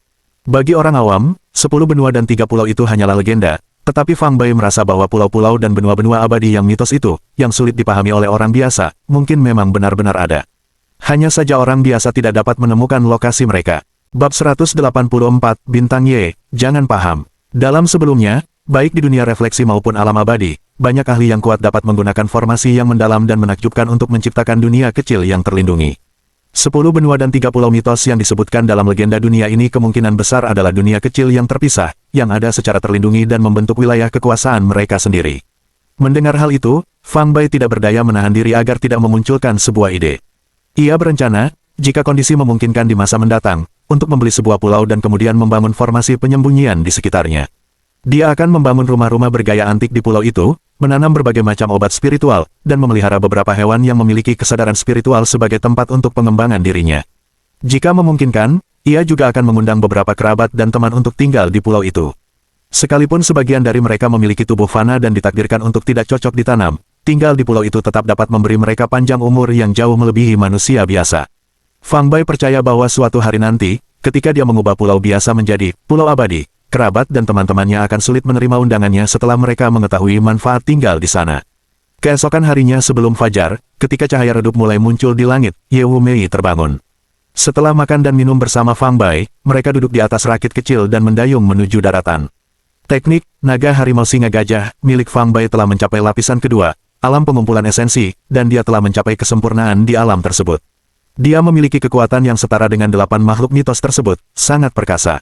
Bagi orang awam, 10 benua dan 3 pulau itu hanyalah legenda, tetapi Fang Bai merasa bahwa pulau-pulau dan benua-benua abadi yang mitos itu, yang sulit dipahami oleh orang biasa, mungkin memang benar-benar ada. Hanya saja orang biasa tidak dapat menemukan lokasi mereka. Bab 184, Bintang Ye, Jangan Paham. Dalam sebelumnya, baik di dunia refleksi maupun alam abadi, banyak ahli yang kuat dapat menggunakan formasi yang mendalam dan menakjubkan untuk menciptakan dunia kecil yang terlindungi. 10 benua dan 3 pulau mitos yang disebutkan dalam legenda dunia ini kemungkinan besar adalah dunia kecil yang terpisah, yang ada secara terlindungi dan membentuk wilayah kekuasaan mereka sendiri. Mendengar hal itu, Fang Bai tidak berdaya menahan diri agar tidak memunculkan sebuah ide. Ia berencana, jika kondisi memungkinkan di masa mendatang, untuk membeli sebuah pulau dan kemudian membangun formasi penyembunyian di sekitarnya. Dia akan membangun rumah-rumah bergaya antik di pulau itu, menanam berbagai macam obat spiritual, dan memelihara beberapa hewan yang memiliki kesadaran spiritual sebagai tempat untuk pengembangan dirinya. Jika memungkinkan, ia juga akan mengundang beberapa kerabat dan teman untuk tinggal di pulau itu. Sekalipun sebagian dari mereka memiliki tubuh fana dan ditakdirkan untuk tidak cocok ditanam, tinggal di pulau itu tetap dapat memberi mereka panjang umur yang jauh melebihi manusia biasa. Fang Bai percaya bahwa suatu hari nanti, ketika dia mengubah pulau biasa menjadi pulau abadi, kerabat dan teman-temannya akan sulit menerima undangannya setelah mereka mengetahui manfaat tinggal di sana. Keesokan harinya sebelum fajar, ketika cahaya redup mulai muncul di langit, Ye Wumei terbangun. Setelah makan dan minum bersama Fang Bai, mereka duduk di atas rakit kecil dan mendayung menuju daratan. Teknik naga harimau singa gajah milik Fang Bai telah mencapai lapisan kedua, alam pengumpulan esensi, dan dia telah mencapai kesempurnaan di alam tersebut. Dia memiliki kekuatan yang setara dengan 8 makhluk mitos tersebut, sangat perkasa.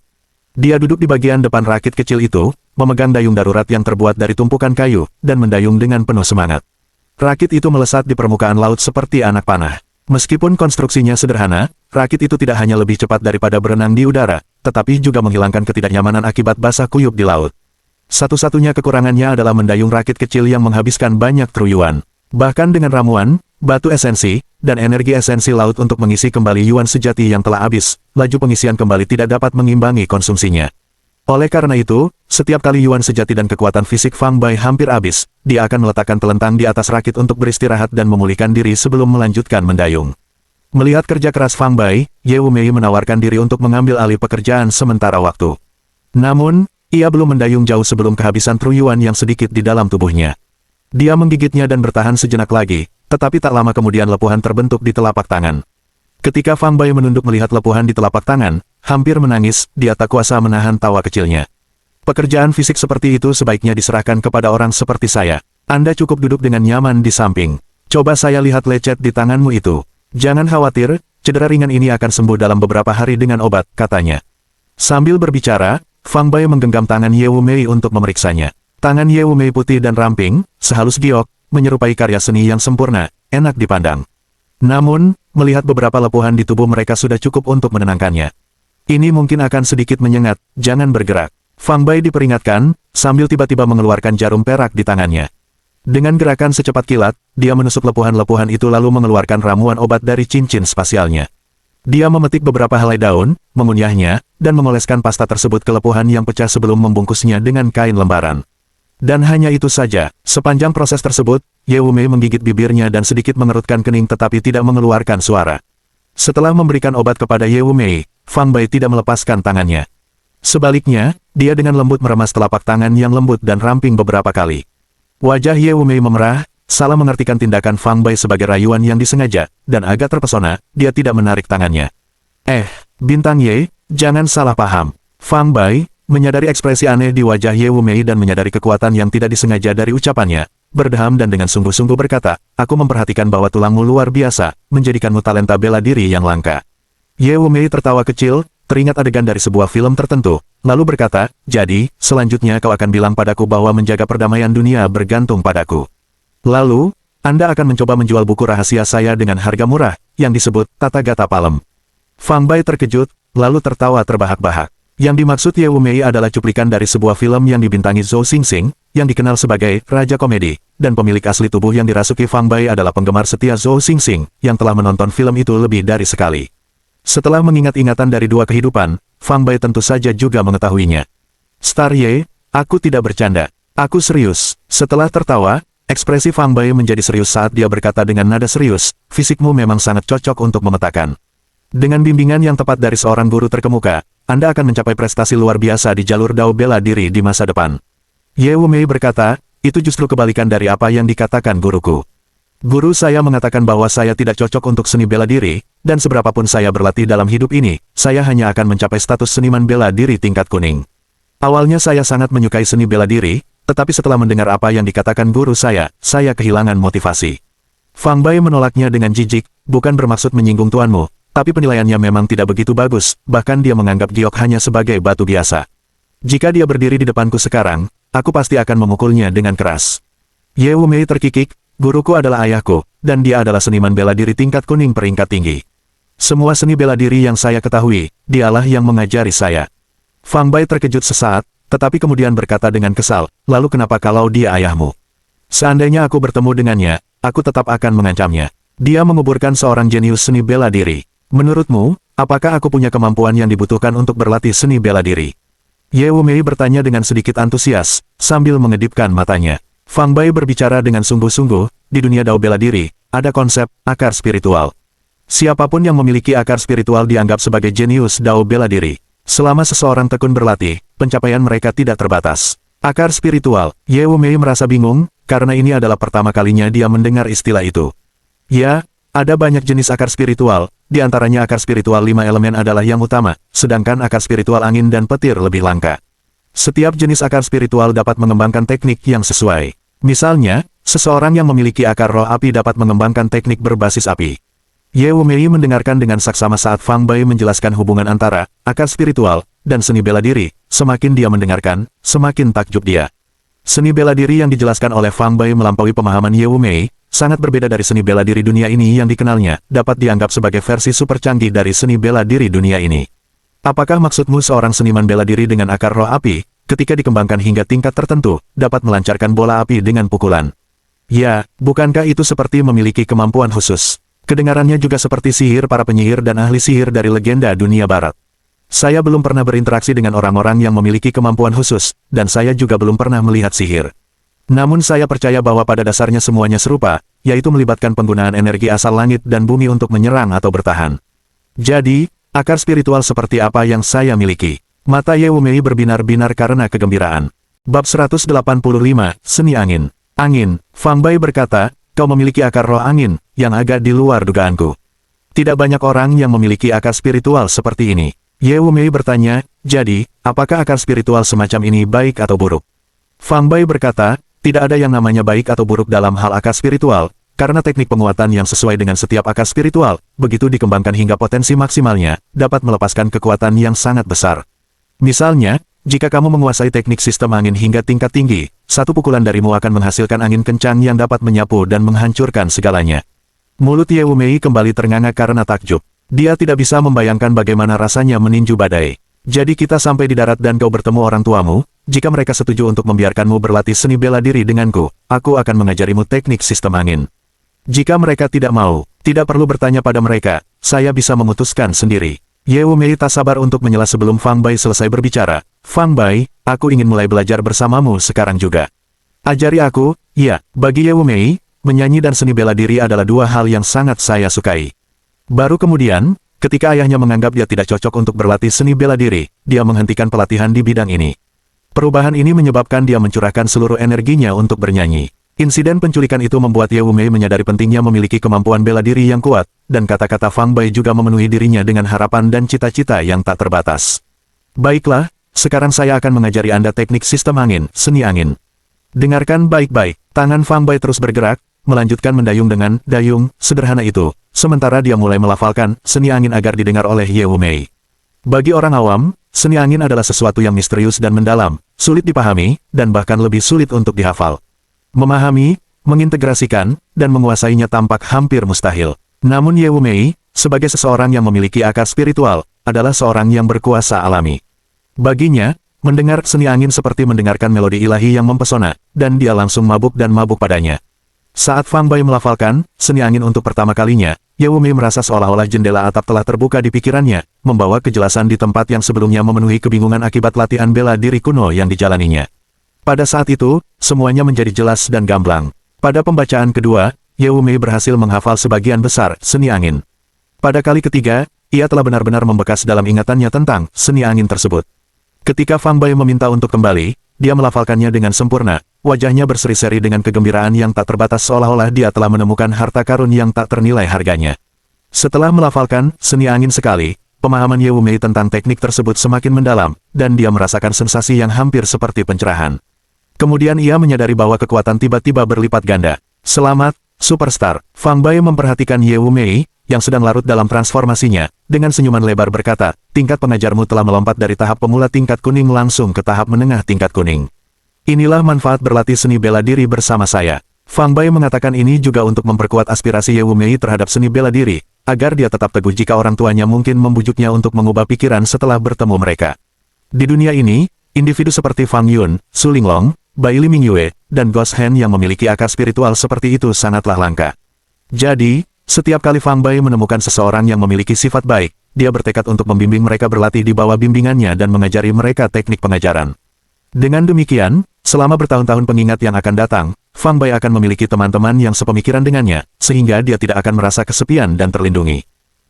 Dia duduk di bagian depan rakit kecil itu, memegang dayung darurat yang terbuat dari tumpukan kayu, dan mendayung dengan penuh semangat. Rakit itu melesat di permukaan laut seperti anak panah. Meskipun konstruksinya sederhana, rakit itu tidak hanya lebih cepat daripada berenang di udara, tetapi juga menghilangkan ketidaknyamanan akibat basah kuyup di laut. Satu-satunya kekurangannya adalah mendayung rakit kecil yang menghabiskan banyak triliunan. Bahkan dengan ramuan, batu esensi, dan energi esensi laut untuk mengisi kembali yuan sejati yang telah habis, laju pengisian kembali tidak dapat mengimbangi konsumsinya. Oleh karena itu, setiap kali yuan sejati dan kekuatan fisik Fang Bai hampir habis, dia akan meletakkan telentang di atas rakit untuk beristirahat dan memulihkan diri sebelum melanjutkan mendayung. Melihat kerja keras Fang Bai, Ye Wumei menawarkan diri untuk mengambil alih pekerjaan sementara waktu. Namun, ia belum mendayung jauh sebelum kehabisan triliunan yang sedikit di dalam tubuhnya. Dia menggigitnya dan bertahan sejenak lagi, tetapi tak lama kemudian lepuhan terbentuk di telapak tangan. Ketika Fang Bai menunduk melihat lepuhan di telapak tangan, hampir menangis, dia tak kuasa menahan tawa kecilnya. Pekerjaan fisik seperti itu sebaiknya diserahkan kepada orang seperti saya. Anda cukup duduk dengan nyaman di samping. Coba saya lihat lecet di tanganmu itu. Jangan khawatir, cedera ringan ini akan sembuh dalam beberapa hari dengan obat, katanya. Sambil berbicara, Fang Bai menggenggam tangan Ye Wumei untuk memeriksanya. Tangan Ye Wumei putih dan ramping, sehalus giok, menyerupai karya seni yang sempurna, enak dipandang. Namun, melihat beberapa lepuhan di tubuh mereka sudah cukup untuk menenangkannya. Ini mungkin akan sedikit menyengat, jangan bergerak. Fang Bai diperingatkan, sambil tiba-tiba mengeluarkan jarum perak di tangannya. Dengan gerakan secepat kilat, dia menusuk lepuhan-lepuhan itu lalu mengeluarkan ramuan obat dari cincin spasialnya. Dia memetik beberapa helai daun, mengunyahnya, dan mengoleskan pasta tersebut ke lepuhan yang pecah sebelum membungkusnya dengan kain lembaran. Dan hanya itu saja, sepanjang proses tersebut, Ye Wumei menggigit bibirnya dan sedikit mengerutkan kening tetapi tidak mengeluarkan suara. Setelah memberikan obat kepada Ye Wumei, Fang Bai tidak melepaskan tangannya. Sebaliknya, dia dengan lembut meremas telapak tangan yang lembut dan ramping beberapa kali. Wajah Ye Wumei memerah, salah mengartikan tindakan Fang Bai sebagai rayuan yang disengaja, dan agak terpesona, dia tidak menarik tangannya. Bintang Ye, jangan salah paham. Fang Bai menyadari ekspresi aneh di wajah Ye Wumei dan menyadari kekuatan yang tidak disengaja dari ucapannya, berdeham dan dengan sungguh-sungguh berkata, aku memperhatikan bahwa tulangmu luar biasa, menjadikanmu talenta bela diri yang langka. Ye Wumei tertawa kecil, teringat adegan dari sebuah film tertentu, lalu berkata, jadi, selanjutnya kau akan bilang padaku bahwa menjaga perdamaian dunia bergantung padaku. Lalu, Anda akan mencoba menjual buku rahasia saya dengan harga murah, yang disebut Tata Gata Palem. Fang Bai terkejut, lalu tertawa terbahak-bahak. Yang dimaksud Ye Wumei adalah cuplikan dari sebuah film yang dibintangi Zhou Xingxing, yang dikenal sebagai Raja Komedi, dan pemilik asli tubuh yang dirasuki Fang Bai adalah penggemar setia Zhou Xingxing, yang telah menonton film itu lebih dari sekali. Setelah mengingat ingatan dari dua kehidupan, Fang Bai tentu saja juga mengetahuinya. Star Ye, aku tidak bercanda. Aku serius. Setelah tertawa, ekspresi Fang Bai menjadi serius saat dia berkata dengan nada serius, fisikmu memang sangat cocok untuk memetakan. Dengan bimbingan yang tepat dari seorang guru terkemuka, Anda akan mencapai prestasi luar biasa di jalur dao bela diri di masa depan. Ye Wumei berkata, itu justru kebalikan dari apa yang dikatakan guruku. Guru saya mengatakan bahwa saya tidak cocok untuk seni bela diri, dan seberapapun saya berlatih dalam hidup ini, saya hanya akan mencapai status seniman bela diri tingkat kuning. Awalnya saya sangat menyukai seni bela diri, tetapi setelah mendengar apa yang dikatakan guru saya kehilangan motivasi. Fang Bai menolaknya dengan jijik, bukan bermaksud menyinggung tuanmu, tapi penilaiannya memang tidak begitu bagus, bahkan dia menganggap giok hanya sebagai batu biasa. Jika dia berdiri di depanku sekarang, aku pasti akan memukulnya dengan keras. Ye Wumei terkikik, guruku adalah ayahku, dan dia adalah seniman bela diri tingkat kuning peringkat tinggi. Semua seni bela diri yang saya ketahui, dialah yang mengajari saya. Fang Bai terkejut sesaat, tetapi kemudian berkata dengan kesal, lalu kenapa kalau dia ayahmu? Seandainya aku bertemu dengannya, aku tetap akan mengancamnya. Dia menguburkan seorang jenius seni bela diri. Menurutmu, apakah aku punya kemampuan yang dibutuhkan untuk berlatih seni bela diri? Ye Wumei bertanya dengan sedikit antusias, sambil mengedipkan matanya. Fang Bai berbicara dengan sungguh-sungguh, di dunia dao bela diri, ada konsep akar spiritual. Siapapun yang memiliki akar spiritual dianggap sebagai jenius dao bela diri. Selama seseorang tekun berlatih, pencapaian mereka tidak terbatas. Akar spiritual, Ye Wumei merasa bingung, karena ini adalah pertama kalinya dia mendengar istilah itu. Ya, ada banyak jenis akar spiritual, di antaranya akar spiritual 5 elemen adalah yang utama, sedangkan akar spiritual angin dan petir lebih langka. Setiap jenis akar spiritual dapat mengembangkan teknik yang sesuai. Misalnya, seseorang yang memiliki akar roh api dapat mengembangkan teknik berbasis api. Ye Wumei mendengarkan dengan saksama saat Fang Bai menjelaskan hubungan antara akar spiritual dan seni bela diri. Semakin dia mendengarkan, semakin takjub dia. Seni bela diri yang dijelaskan oleh Fang Bai melampaui pemahaman Ye Wumei, sangat berbeda dari seni bela diri dunia ini yang dikenalnya, dapat dianggap sebagai versi super canggih dari seni bela diri dunia ini. Apakah maksudmu seorang seniman bela diri dengan akar roh api, ketika dikembangkan hingga tingkat tertentu, dapat melancarkan bola api dengan pukulan? Ya, bukankah itu seperti memiliki kemampuan khusus? Kedengarannya juga seperti sihir para penyihir dan ahli sihir dari legenda dunia barat. Saya belum pernah berinteraksi dengan orang-orang yang memiliki kemampuan khusus, dan saya juga belum pernah melihat sihir. Namun saya percaya bahwa pada dasarnya semuanya serupa, yaitu melibatkan penggunaan energi asal langit dan bumi untuk menyerang atau bertahan. Jadi, akar spiritual seperti apa yang saya miliki? Mata Ye Wumei berbinar-binar karena kegembiraan. Bab 185, Seni Angin. Angin, Fang Bai berkata, kau memiliki akar roh angin, yang agak di luar dugaanku. Tidak banyak orang yang memiliki akar spiritual seperti ini. Ye Wumei bertanya, jadi, apakah akar spiritual semacam ini baik atau buruk? Fang Bai berkata, tidak ada yang namanya baik atau buruk dalam hal akar spiritual, karena teknik penguatan yang sesuai dengan setiap akar spiritual, begitu dikembangkan hingga potensi maksimalnya, dapat melepaskan kekuatan yang sangat besar. Misalnya, jika kamu menguasai teknik sistem angin hingga tingkat tinggi, satu pukulan darimu akan menghasilkan angin kencang yang dapat menyapu dan menghancurkan segalanya. Mulut Ye Wumei kembali ternganga karena takjub. Dia tidak bisa membayangkan bagaimana rasanya meninju badai. Jadi kita sampai di darat dan kau bertemu orang tuamu, jika mereka setuju untuk membiarkanmu berlatih seni bela diri denganku, aku akan mengajarimu teknik sistem angin. Jika mereka tidak mau, tidak perlu bertanya pada mereka, saya bisa memutuskan sendiri. Ye Wumei tak sabar untuk menyela sebelum Fang Bai selesai berbicara. Fang Bai, aku ingin mulai belajar bersamamu sekarang juga. Ajari aku, ya, bagi Ye Wumei, menyanyi dan seni bela diri adalah dua hal yang sangat saya sukai. Baru kemudian, ketika ayahnya menganggap dia tidak cocok untuk berlatih seni bela diri, dia menghentikan pelatihan di bidang ini. Perubahan ini menyebabkan dia mencurahkan seluruh energinya untuk bernyanyi. Insiden penculikan itu membuat Ye Wumei menyadari pentingnya memiliki kemampuan bela diri yang kuat, dan kata-kata Fang Bai juga memenuhi dirinya dengan harapan dan cita-cita yang tak terbatas. Baiklah, sekarang saya akan mengajari Anda teknik sistem angin, seni angin. Dengarkan baik-baik. Tangan Fang Bai terus bergerak, melanjutkan mendayung dengan dayung sederhana itu, sementara dia mulai melafalkan seni angin agar didengar oleh Ye Wumei. Bagi orang awam, seni angin adalah sesuatu yang misterius dan mendalam, sulit dipahami, dan bahkan lebih sulit untuk dihafal. Memahami, mengintegrasikan, dan menguasainya tampak hampir mustahil. Namun Ye Wumei, sebagai seseorang yang memiliki akar spiritual, adalah seorang yang berkuasa alami. Baginya, mendengar seni angin seperti mendengarkan melodi ilahi yang mempesona, dan dia langsung mabuk dan mabuk padanya. Saat Fang Bai melafalkan seni angin untuk pertama kalinya, Ye Wumei merasa seolah-olah jendela atap telah terbuka di pikirannya, membawa kejelasan di tempat yang sebelumnya memenuhi kebingungan akibat latihan bela diri kuno yang dijalaninya. Pada saat itu, semuanya menjadi jelas dan gamblang. Pada pembacaan kedua, Ye Wumei berhasil menghafal sebagian besar seni angin. Pada kali ketiga, ia telah benar-benar membekas dalam ingatannya tentang seni angin tersebut. Ketika Fang Bai meminta untuk kembali, dia melafalkannya dengan sempurna, wajahnya berseri-seri dengan kegembiraan yang tak terbatas seolah-olah dia telah menemukan harta karun yang tak ternilai harganya. Setelah melafalkan seni angin sekali, pemahaman Ye Wumei tentang teknik tersebut semakin mendalam, dan dia merasakan sensasi yang hampir seperti pencerahan. Kemudian ia menyadari bahwa kekuatan tiba-tiba berlipat ganda. Selamat, Superstar. Fang Bai memperhatikan Ye Wumei, yang sedang larut dalam transformasinya, dengan senyuman lebar berkata, tingkat pengajarmu telah melompat dari tahap pemula tingkat kuning langsung ke tahap menengah tingkat kuning. Inilah manfaat berlatih seni bela diri bersama saya. Fang Bai mengatakan ini juga untuk memperkuat aspirasi Ye Wumei terhadap seni bela diri, agar dia tetap teguh jika orang tuanya mungkin membujuknya untuk mengubah pikiran setelah bertemu mereka. Di dunia ini, individu seperti Fang Yun, Su Linglong, Bai Li Mingyue, dan Ghost Hen yang memiliki akar spiritual seperti itu sangatlah langka. Jadi, setiap kali Fang Bai menemukan seseorang yang memiliki sifat baik, dia bertekad untuk membimbing mereka berlatih di bawah bimbingannya dan mengajari mereka teknik pengajaran. Dengan demikian, selama bertahun-tahun pengingat yang akan datang, Fang Bai akan memiliki teman-teman yang sepemikiran dengannya, sehingga dia tidak akan merasa kesepian dan terlindungi.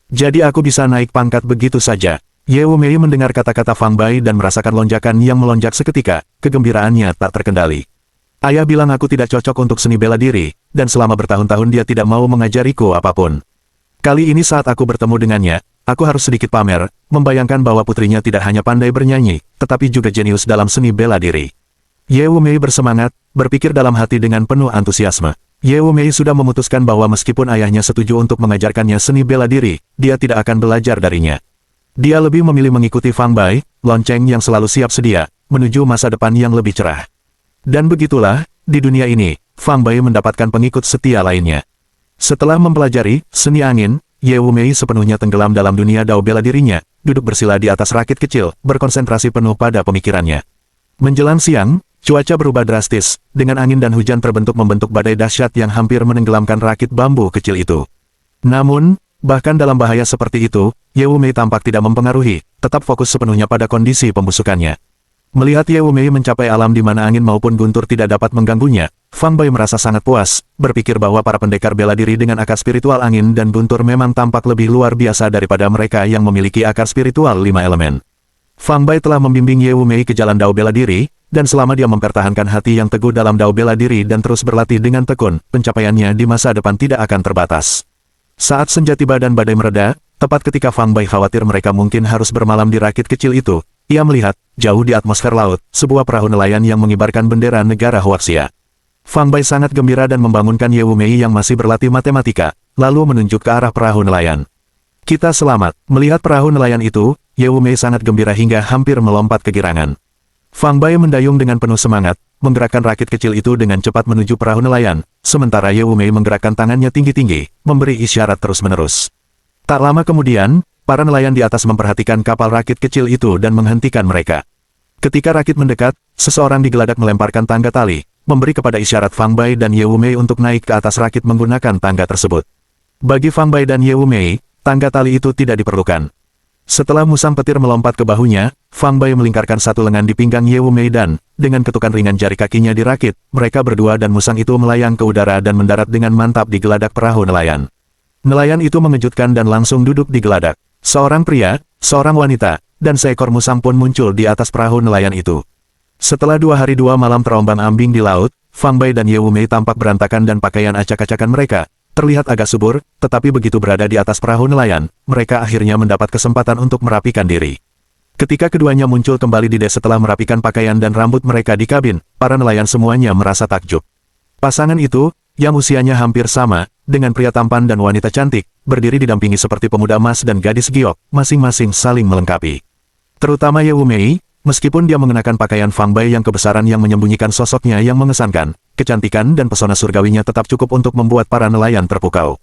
Jadi aku bisa naik pangkat begitu saja. Ye Wumei mendengar kata-kata Fang Bai dan merasakan lonjakan yang melonjak seketika, kegembiraannya tak terkendali. Ayah bilang aku tidak cocok untuk seni bela diri, dan selama bertahun-tahun dia tidak mau mengajariku apapun. Kali ini saat aku bertemu dengannya, aku harus sedikit pamer, membayangkan bahwa putrinya tidak hanya pandai bernyanyi, tetapi juga jenius dalam seni bela diri. Ye Wumei bersemangat, berpikir dalam hati dengan penuh antusiasme. Ye Wumei sudah memutuskan bahwa meskipun ayahnya setuju untuk mengajarkannya seni bela diri, dia tidak akan belajar darinya. Dia lebih memilih mengikuti Fang Bai, lonceng yang selalu siap sedia, menuju masa depan yang lebih cerah. Dan begitulah, di dunia ini, Fang Bai mendapatkan pengikut setia lainnya. Setelah mempelajari seni angin, Ye Wumei sepenuhnya tenggelam dalam dunia dao bela dirinya, duduk bersila di atas rakit kecil, berkonsentrasi penuh pada pemikirannya. Menjelang siang, cuaca berubah drastis, dengan angin dan hujan membentuk badai dahsyat yang hampir menenggelamkan rakit bambu kecil itu. Namun, bahkan dalam bahaya seperti itu, Ye Wumei tampak tidak mempengaruhi, tetap fokus sepenuhnya pada kondisi pembusukannya. Melihat Ye Wumei mencapai alam di mana angin maupun guntur tidak dapat mengganggunya, Fang Bai merasa sangat puas, berpikir bahwa para pendekar bela diri dengan akar spiritual angin dan guntur memang tampak lebih luar biasa daripada mereka yang memiliki akar spiritual 5 elemen. Fang Bai telah membimbing Ye Wumei ke jalan dao bela diri, dan selama dia mempertahankan hati yang teguh dalam dao bela diri dan terus berlatih dengan tekun, pencapaiannya di masa depan tidak akan terbatas. Saat senja tiba dan badai mereda, tepat ketika Fang Bai khawatir mereka mungkin harus bermalam di rakit kecil itu, ia melihat, jauh di atmosfer laut, sebuah perahu nelayan yang mengibarkan bendera negara Huaxia. Fang Bai sangat gembira dan membangunkan Ye Wumei yang masih berlatih matematika, lalu menunjuk ke arah perahu nelayan. Kita selamat. Melihat perahu nelayan itu, Ye Wumei sangat gembira hingga hampir melompat kegirangan. Fang Bai mendayung dengan penuh semangat, menggerakkan rakit kecil itu dengan cepat menuju perahu nelayan, sementara Ye Wumei menggerakkan tangannya tinggi-tinggi, memberi isyarat terus-menerus. Tak lama kemudian, para nelayan di atas memperhatikan kapal rakit kecil itu dan menghentikan mereka. Ketika rakit mendekat, seseorang di geladak melemparkan tangga tali, memberi kepada isyarat Fang Bai dan Ye Wumei untuk naik ke atas rakit menggunakan tangga tersebut. Bagi Fang Bai dan Ye Wumei, tangga tali itu tidak diperlukan. Setelah musang petir melompat ke bahunya, Fang Bai melingkarkan satu lengan di pinggang Ye Wumei dan, dengan ketukan ringan jari kakinya di rakit, mereka berdua dan musang itu melayang ke udara dan mendarat dengan mantap di geladak perahu nelayan. Nelayan itu mengejutkan dan langsung duduk di geladak. Seorang pria, seorang wanita, dan seekor musang pun muncul di atas perahu nelayan itu. Setelah 2 hari 2 malam terombang-ambing di laut, Fang Bai dan Ye Wumei tampak berantakan dan pakaian acak-acakan mereka terlihat agak subur, tetapi begitu berada di atas perahu nelayan, mereka akhirnya mendapat kesempatan untuk merapikan diri. Ketika keduanya muncul kembali di dek setelah merapikan pakaian dan rambut mereka di kabin, para nelayan semuanya merasa takjub. Pasangan itu, yang usianya hampir sama, dengan pria tampan dan wanita cantik, berdiri didampingi seperti pemuda emas dan gadis giok, masing-masing saling melengkapi. Terutama Ye Wumei, meskipun dia mengenakan pakaian Fang Bai yang kebesaran yang menyembunyikan sosoknya yang mengesankan, kecantikan dan pesona surgawinya tetap cukup untuk membuat para nelayan terpukau.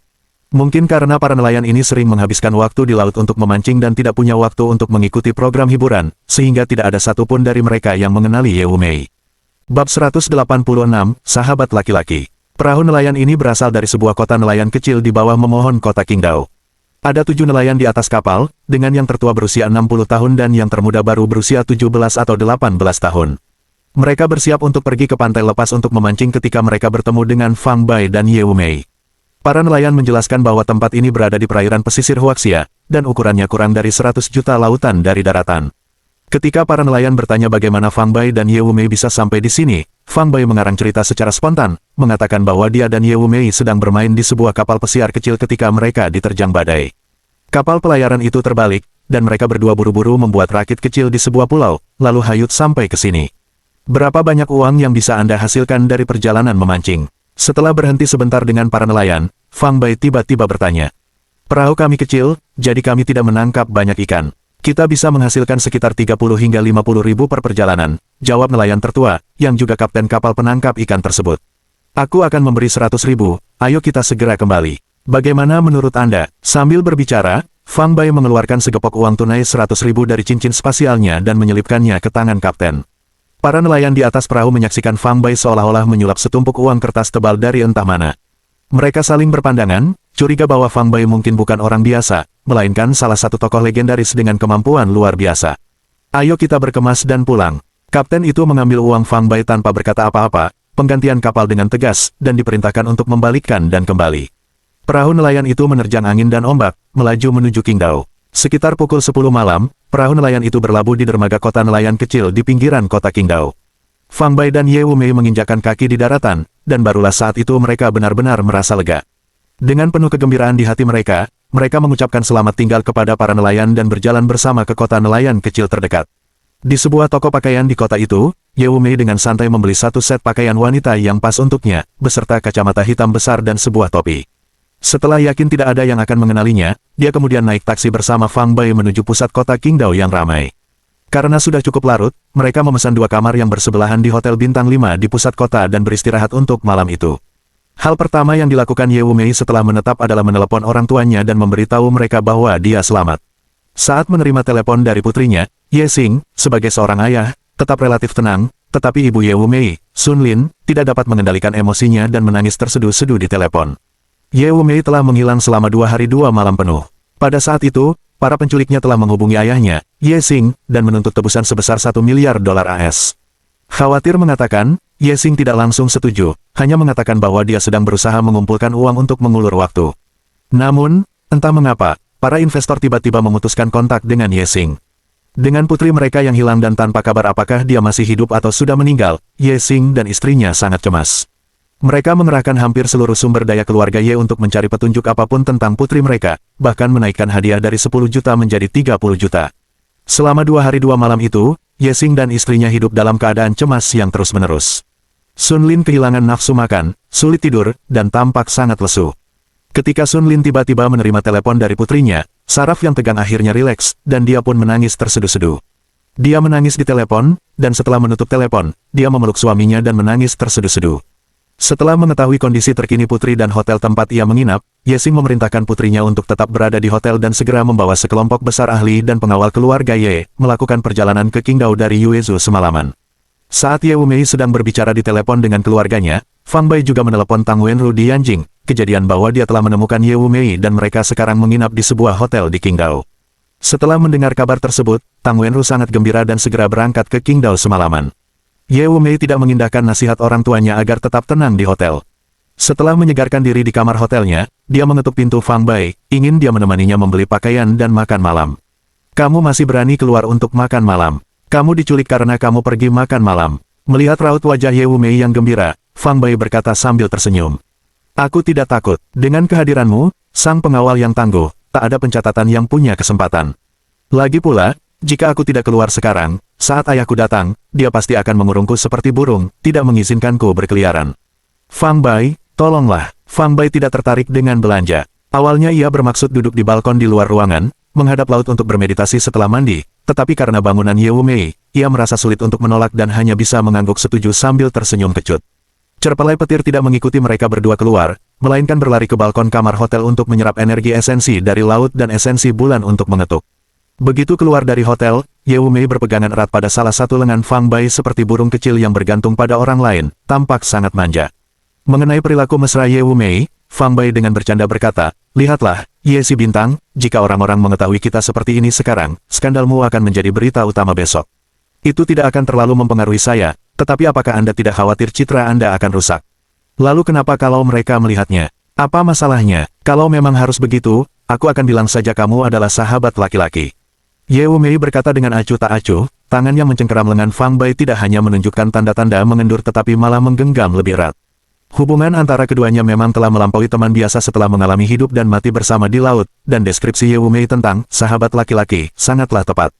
Mungkin karena para nelayan ini sering menghabiskan waktu di laut untuk memancing dan tidak punya waktu untuk mengikuti program hiburan, sehingga tidak ada satupun dari mereka yang mengenali Ye Wumei. Bab 186, Sahabat Laki-Laki. Perahu nelayan ini berasal dari sebuah kota nelayan kecil di bawah memohon kota Qingdao. Ada 7 nelayan di atas kapal, dengan yang tertua berusia 60 tahun dan yang termuda baru berusia 17 atau 18 tahun. Mereka bersiap untuk pergi ke pantai lepas untuk memancing ketika mereka bertemu dengan Fang Bai dan Ye Wumei. Para nelayan menjelaskan bahwa tempat ini berada di perairan pesisir Huaxia, dan ukurannya kurang dari 100 juta lautan dari daratan. Ketika para nelayan bertanya bagaimana Fang Bai dan Ye Wumei bisa sampai di sini, Fang Bai mengarang cerita secara spontan, mengatakan bahwa dia dan Ye Wumei sedang bermain di sebuah kapal pesiar kecil ketika mereka diterjang badai. Kapal pelayaran itu terbalik, dan mereka berdua buru-buru membuat rakit kecil di sebuah pulau, lalu hayut sampai ke sini. Berapa banyak uang yang bisa Anda hasilkan dari perjalanan memancing? Setelah berhenti sebentar dengan para nelayan, Fang Bai tiba-tiba bertanya. Perahu kami kecil, jadi kami tidak menangkap banyak ikan. Kita bisa menghasilkan sekitar 30 hingga 50 ribu per perjalanan, jawab nelayan tertua, yang juga kapten kapal penangkap ikan tersebut. Aku akan memberi 100 ribu, ayo kita segera kembali. Bagaimana menurut Anda? Sambil berbicara, Fang Bai mengeluarkan segepok uang tunai 100 ribu dari cincin spasialnya dan menyelipkannya ke tangan kapten. Para nelayan di atas perahu menyaksikan Fang Bai seolah-olah menyulap setumpuk uang kertas tebal dari entah mana. Mereka saling berpandangan, curiga bahwa Fang Bai mungkin bukan orang biasa, melainkan salah satu tokoh legendaris dengan kemampuan luar biasa. Ayo kita berkemas dan pulang. Kapten itu mengambil uang Fang Bai tanpa berkata apa-apa, penggantian kapal dengan tegas, dan diperintahkan untuk membalikkan dan kembali. Perahu nelayan itu menerjang angin dan ombak, melaju menuju Qingdao. Sekitar pukul 10 malam, perahu nelayan itu berlabuh di dermaga kota nelayan kecil di pinggiran kota Qingdao. Fang Bai dan Ye Wumei menginjakkan kaki di daratan, dan barulah saat itu mereka benar-benar merasa lega. Dengan penuh kegembiraan di hati mereka mengucapkan selamat tinggal kepada para nelayan dan berjalan bersama ke kota nelayan kecil terdekat. Di sebuah toko pakaian di kota itu, Ye Wumei dengan santai membeli satu set pakaian wanita yang pas untuknya, beserta kacamata hitam besar dan sebuah topi. Setelah yakin tidak ada yang akan mengenalinya, dia kemudian naik taksi bersama Fang Bai menuju pusat kota Qingdao yang ramai. Karena sudah cukup larut, mereka memesan 2 kamar yang bersebelahan di Hotel Bintang 5 di pusat kota dan beristirahat untuk malam itu. Hal pertama yang dilakukan Ye Wumei setelah menetap adalah menelepon orang tuanya dan memberitahu mereka bahwa dia selamat. Saat menerima telepon dari putrinya, Ye Xing, sebagai seorang ayah, tetap relatif tenang, tetapi ibu Ye Wumei, Sun Lin, tidak dapat mengendalikan emosinya dan menangis terseduh-seduh di telepon. Ye Wumei telah menghilang selama 2 hari 2 malam penuh. Pada saat itu, para penculiknya telah menghubungi ayahnya, Ye Xing, dan menuntut tebusan sebesar $1 miliar AS. Khawatir mengatakan, Ye Xing tidak langsung setuju, hanya mengatakan bahwa dia sedang berusaha mengumpulkan uang untuk mengulur waktu. Namun, entah mengapa, para investor tiba-tiba memutuskan kontak dengan Ye Xing. Dengan putri mereka yang hilang dan tanpa kabar apakah dia masih hidup atau sudah meninggal, Ye Xing dan istrinya sangat cemas. Mereka mengerahkan hampir seluruh sumber daya keluarga Ye untuk mencari petunjuk apapun tentang putri mereka, bahkan menaikkan hadiah dari 10 juta menjadi 30 juta. Selama 2 hari 2 malam itu, Ye Xing dan istrinya hidup dalam keadaan cemas yang terus-menerus. Sun Lin kehilangan nafsu makan, sulit tidur, dan tampak sangat lesu. Ketika Sun Lin tiba-tiba menerima telepon dari putrinya, saraf yang tegang akhirnya rileks, dan dia pun menangis terseduh-seduh. Dia menangis di telepon, dan setelah menutup telepon, dia memeluk suaminya dan menangis terseduh-seduh. Setelah mengetahui kondisi terkini putri dan hotel tempat ia menginap, Ye Xing memerintahkan putrinya untuk tetap berada di hotel dan segera membawa sekelompok besar ahli dan pengawal keluarga Ye, melakukan perjalanan ke Qingdao dari Yuezhou semalaman. Saat Ye Wumei sedang berbicara di telepon dengan keluarganya, Fang Bai juga menelepon Tang Wenru di Yanjing, kejadian bahwa dia telah menemukan Ye Wumei dan mereka sekarang menginap di sebuah hotel di Qingdao. Setelah mendengar kabar tersebut, Tang Wenru sangat gembira dan segera berangkat ke Qingdao semalaman. Ye Wumei tidak mengindahkan nasihat orang tuanya agar tetap tenang di hotel. Setelah menyegarkan diri di kamar hotelnya, dia mengetuk pintu Fang Bai, ingin dia menemaninya membeli pakaian dan makan malam. Kamu masih berani keluar untuk makan malam. Kamu diculik karena kamu pergi makan malam. Melihat raut wajah Ye Wumei yang gembira, Fang Bai berkata sambil tersenyum. Aku tidak takut. Dengan kehadiranmu, sang pengawal yang tangguh, tak ada pencatatan yang punya kesempatan. Lagi pula, jika aku tidak keluar sekarang, saat ayahku datang, dia pasti akan mengurungku seperti burung, tidak mengizinkanku berkeliaran. Fang Bai, tolonglah. Fang Bai tidak tertarik dengan belanja. Awalnya ia bermaksud duduk di balkon di luar ruangan, menghadap laut untuk bermeditasi setelah mandi, tetapi karena bangunan Ye Wumei, ia merasa sulit untuk menolak dan hanya bisa mengangguk setuju sambil tersenyum kecut. Cerpelai petir tidak mengikuti mereka berdua keluar, melainkan berlari ke balkon kamar hotel untuk menyerap energi esensi dari laut dan esensi bulan untuk mengetuk. Begitu keluar dari hotel, Ye Wumei berpegangan erat pada salah satu lengan Fang Bai seperti burung kecil yang bergantung pada orang lain, tampak sangat manja. Mengenai perilaku mesra Ye Wumei, Fang Bai dengan bercanda berkata, "Lihatlah, Ye si bintang, jika orang-orang mengetahui kita seperti ini sekarang, skandalmu akan menjadi berita utama besok. Itu tidak akan terlalu mempengaruhi saya, tetapi apakah Anda tidak khawatir citra Anda akan rusak? Lalu kenapa kalau mereka melihatnya? Apa masalahnya? Kalau memang harus begitu, aku akan bilang saja kamu adalah sahabat laki-laki." Ye Wumei berkata dengan acuh tak acuh, tangannya mencengkeram lengan Fang Bai tidak hanya menunjukkan tanda-tanda mengendur tetapi malah menggenggam lebih erat. Hubungan antara keduanya memang telah melampaui teman biasa setelah mengalami hidup dan mati bersama di laut, dan deskripsi Ye Wumei tentang sahabat laki-laki sangatlah tepat.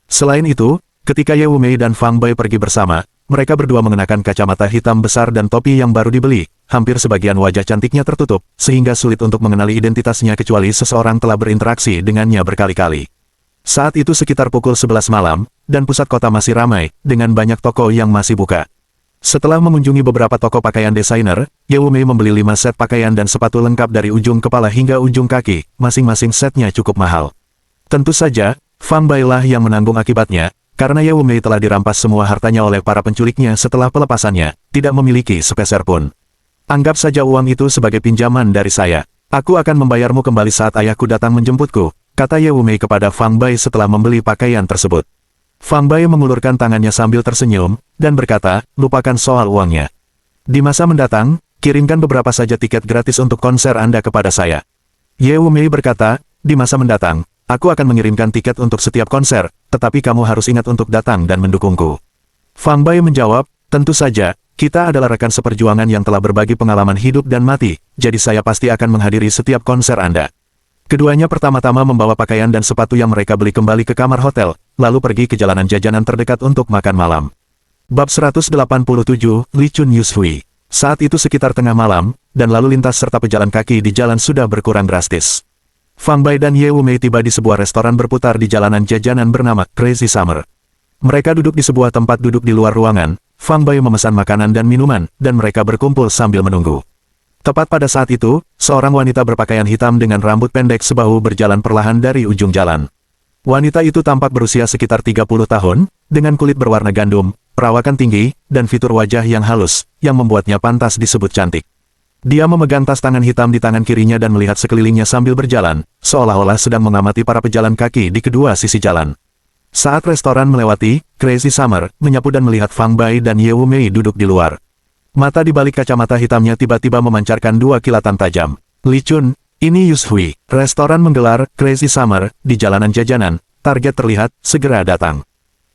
Selain itu, ketika Ye Wumei dan Fang Bai pergi bersama, mereka berdua mengenakan kacamata hitam besar dan topi yang baru dibeli, hampir sebagian wajah cantiknya tertutup, sehingga sulit untuk mengenali identitasnya kecuali seseorang telah berinteraksi dengannya berkali-kali. Saat itu sekitar pukul 11 malam, dan pusat kota masih ramai, dengan banyak toko yang masih buka. Setelah mengunjungi beberapa toko pakaian desainer, Ye Wumei membeli 5 set pakaian dan sepatu lengkap dari ujung kepala hingga ujung kaki, masing-masing setnya cukup mahal. Tentu saja, Fang Bai lah yang menanggung akibatnya, karena Ye Wumei telah dirampas semua hartanya oleh para penculiknya setelah pelepasannya, tidak memiliki sepeser pun. Anggap saja uang itu sebagai pinjaman dari saya. Aku akan membayarmu kembali saat ayahku datang menjemputku, kata Ye Wumei kepada Fang Bai setelah membeli pakaian tersebut. Fang Bai mengulurkan tangannya sambil tersenyum, dan berkata, lupakan soal uangnya. Di masa mendatang, kirimkan beberapa saja tiket gratis untuk konser Anda kepada saya. Ye Wumei berkata, di masa mendatang, aku akan mengirimkan tiket untuk setiap konser, tetapi kamu harus ingat untuk datang dan mendukungku. Fang Bai menjawab, tentu saja, kita adalah rekan seperjuangan yang telah berbagi pengalaman hidup dan mati, jadi saya pasti akan menghadiri setiap konser Anda. Keduanya pertama-tama membawa pakaian dan sepatu yang mereka beli kembali ke kamar hotel, lalu pergi ke jalanan jajanan terdekat untuk makan malam. Bab 187, Li Chun Yushui. Saat itu sekitar tengah malam, dan lalu lintas serta pejalan kaki di jalan sudah berkurang drastis. Fang Bai dan Ye Wumei tiba di sebuah restoran berputar di jalanan jajanan bernama Crazy Summer. Mereka duduk di sebuah tempat duduk di luar ruangan, Fang Bai memesan makanan dan minuman, dan mereka berkumpul sambil menunggu. Tepat pada saat itu, seorang wanita berpakaian hitam dengan rambut pendek sebahu berjalan perlahan dari ujung jalan. Wanita itu tampak berusia sekitar 30 tahun, dengan kulit berwarna gandum, perawakan tinggi, dan fitur wajah yang halus, yang membuatnya pantas disebut cantik. Dia memegang tas tangan hitam di tangan kirinya dan melihat sekelilingnya sambil berjalan, seolah-olah sedang mengamati para pejalan kaki di kedua sisi jalan. Saat restoran melewati, Crazy Summer menyapu dan melihat Fang Bai dan Ye Wumei duduk di luar. Mata di balik kacamata hitamnya tiba-tiba memancarkan 2 kilatan tajam. Li Chun, ini Yushui. Restoran menggelar Crazy Summer di jalanan jajanan, target terlihat, segera datang.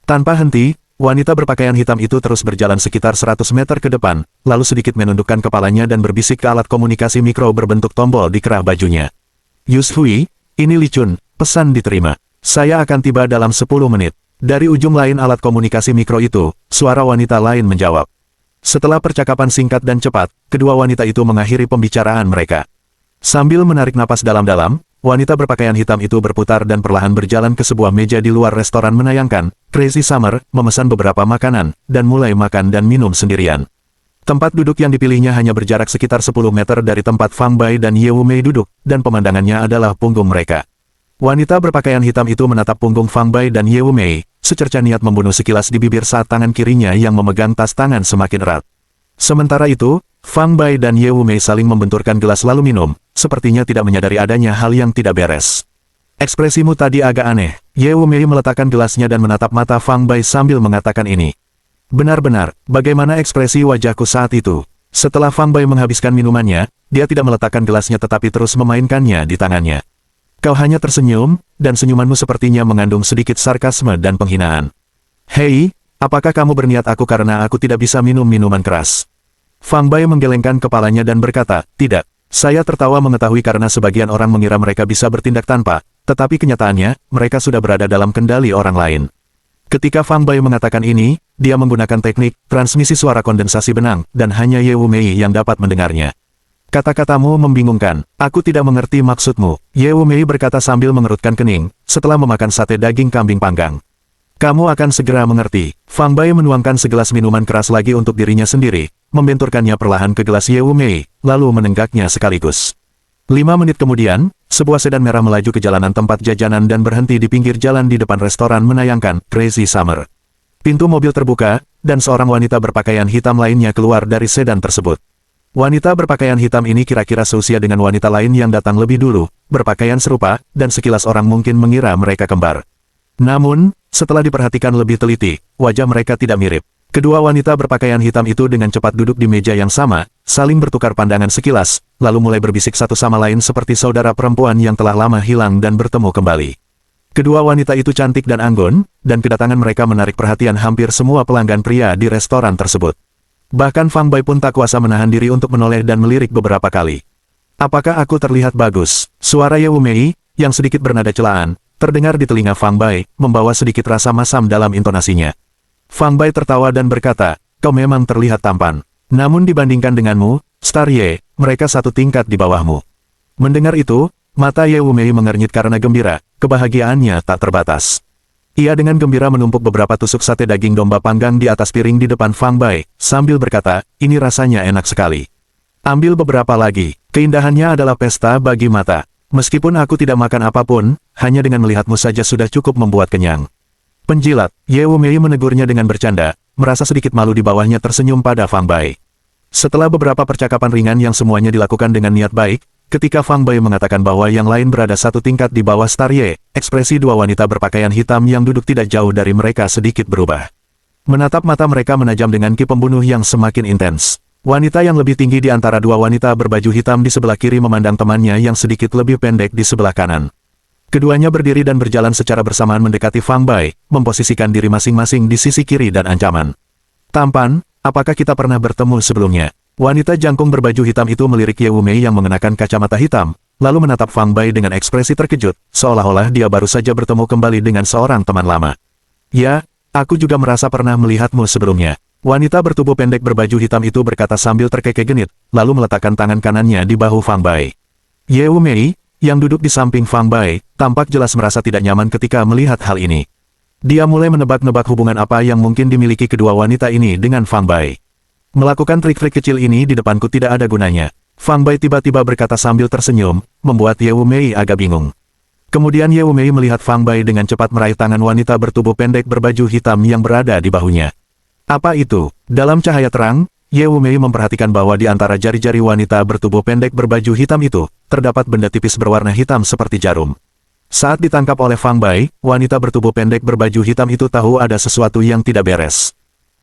Tanpa henti, wanita berpakaian hitam itu terus berjalan sekitar 100 meter ke depan, lalu sedikit menundukkan kepalanya dan berbisik ke alat komunikasi mikro berbentuk tombol di kerah bajunya. Yushui, ini Li Chun, pesan diterima. Saya akan tiba dalam 10 menit. Dari ujung lain alat komunikasi mikro itu, suara wanita lain menjawab. Setelah percakapan singkat dan cepat, kedua wanita itu mengakhiri pembicaraan mereka. Sambil menarik napas dalam-dalam, wanita berpakaian hitam itu berputar dan perlahan berjalan ke sebuah meja di luar restoran menayangkan Crazy Summer, memesan beberapa makanan, dan mulai makan dan minum sendirian. Tempat duduk yang dipilihnya hanya berjarak sekitar 10 meter dari tempat Fang Bai dan Ye Wumei duduk, dan pemandangannya adalah punggung mereka. Wanita berpakaian hitam itu menatap punggung Fang Bai dan Ye Wumei, secerca niat membunuh sekilas di bibir saat tangan kirinya yang memegang tas tangan semakin erat. Sementara itu, Fang Bai dan Ye Wumei saling membenturkan gelas lalu minum, sepertinya tidak menyadari adanya hal yang tidak beres. Ekspresimu tadi agak aneh. Ye Wumei meletakkan gelasnya dan menatap mata Fang Bai sambil mengatakan ini. Benar-benar, bagaimana ekspresi wajahku saat itu? Setelah Fang Bai menghabiskan minumannya, dia tidak meletakkan gelasnya tetapi terus memainkannya di tangannya. Kau hanya tersenyum, dan senyumanmu sepertinya mengandung sedikit sarkasme dan penghinaan. Hei, apakah kamu berniat aku karena aku tidak bisa minum minuman keras? Fang Bai menggelengkan kepalanya dan berkata, tidak. Saya tertawa mengetahui karena sebagian orang mengira mereka bisa bertindak tanpa, tetapi kenyataannya, mereka sudah berada dalam kendali orang lain. Ketika Fang Bai mengatakan ini, dia menggunakan teknik transmisi suara kondensasi benang, dan hanya Ye Wumei yang dapat mendengarnya. Kata-katamu membingungkan, aku tidak mengerti maksudmu, Ye Wumei berkata sambil mengerutkan kening, setelah memakan sate daging kambing panggang. Kamu akan segera mengerti. Fang Bai menuangkan segelas minuman keras lagi untuk dirinya sendiri, membenturkannya perlahan ke gelas Ye Wumei, lalu menenggaknya sekaligus. 5 menit kemudian, sebuah sedan merah melaju ke jalanan tempat jajanan dan berhenti di pinggir jalan di depan restoran menayangkan Crazy Summer. Pintu mobil terbuka, dan seorang wanita berpakaian hitam lainnya keluar dari sedan tersebut. Wanita berpakaian hitam ini kira-kira seusia dengan wanita lain yang datang lebih dulu, berpakaian serupa, dan sekilas orang mungkin mengira mereka kembar. Namun, setelah diperhatikan lebih teliti, wajah mereka tidak mirip. Kedua wanita berpakaian hitam itu dengan cepat duduk di meja yang sama, saling bertukar pandangan sekilas, lalu mulai berbisik satu sama lain seperti saudara perempuan yang telah lama hilang dan bertemu kembali. Kedua wanita itu cantik dan anggun, dan kedatangan mereka menarik perhatian hampir semua pelanggan pria di restoran tersebut. Bahkan Fang Bai pun tak kuasa menahan diri untuk menoleh dan melirik beberapa kali. Apakah aku terlihat bagus? Suara Ye Wumei, yang sedikit bernada celaan, terdengar di telinga Fang Bai, membawa sedikit rasa masam dalam intonasinya. Fang Bai tertawa dan berkata, kau memang terlihat tampan. Namun dibandingkan denganmu, Star Ye, mereka satu tingkat di bawahmu. Mendengar itu, mata Ye Wumei mengernyit karena gembira, kebahagiaannya tak terbatas. Ia dengan gembira menumpuk beberapa tusuk sate daging domba panggang di atas piring di depan Fang Bai, sambil berkata, ini rasanya enak sekali. Ambil beberapa lagi, keindahannya adalah pesta bagi mata. Meskipun aku tidak makan apapun, hanya dengan melihatmu saja sudah cukup membuat kenyang. Penjilat, Ye Wumei menegurnya dengan bercanda, merasa sedikit malu di bawahnya tersenyum pada Fang Bai. Setelah beberapa percakapan ringan yang semuanya dilakukan dengan niat baik, ketika Fang Bai mengatakan bahwa yang lain berada satu tingkat di bawah Star Ye, ekspresi dua wanita berpakaian hitam yang duduk tidak jauh dari mereka sedikit berubah. Menatap mata mereka menajam dengan ki pembunuh yang semakin intens. Wanita yang lebih tinggi di antara dua wanita berbaju hitam di sebelah kiri memandang temannya yang sedikit lebih pendek di sebelah kanan. Keduanya berdiri dan berjalan secara bersamaan mendekati Fang Bai, memposisikan diri masing-masing di sisi kiri dan ancaman. Tampan, apakah kita pernah bertemu sebelumnya? Wanita jangkung berbaju hitam itu melirik Ye Wumei yang mengenakan kacamata hitam, lalu menatap Fang Bai dengan ekspresi terkejut, seolah-olah dia baru saja bertemu kembali dengan seorang teman lama. Ya, aku juga merasa pernah melihatmu sebelumnya. Wanita bertubuh pendek berbaju hitam itu berkata sambil terkekeh genit, lalu meletakkan tangan kanannya di bahu Fang Bai. Ye Wumei, yang duduk di samping Fang Bai, tampak jelas merasa tidak nyaman ketika melihat hal ini. Dia mulai menebak-nebak hubungan apa yang mungkin dimiliki kedua wanita ini dengan Fang Bai. Melakukan trik-trik kecil ini di depanku tidak ada gunanya. Fang Bai tiba-tiba berkata sambil tersenyum, membuat Ye Wumei agak bingung. Kemudian Ye Wumei melihat Fang Bai dengan cepat meraih tangan wanita bertubuh pendek berbaju hitam yang berada di bahunya. Apa itu? Dalam cahaya terang, Ye Wumei memperhatikan bahwa di antara jari-jari wanita bertubuh pendek berbaju hitam itu, terdapat benda tipis berwarna hitam seperti jarum. Saat ditangkap oleh Fang Bai, wanita bertubuh pendek berbaju hitam itu tahu ada sesuatu yang tidak beres.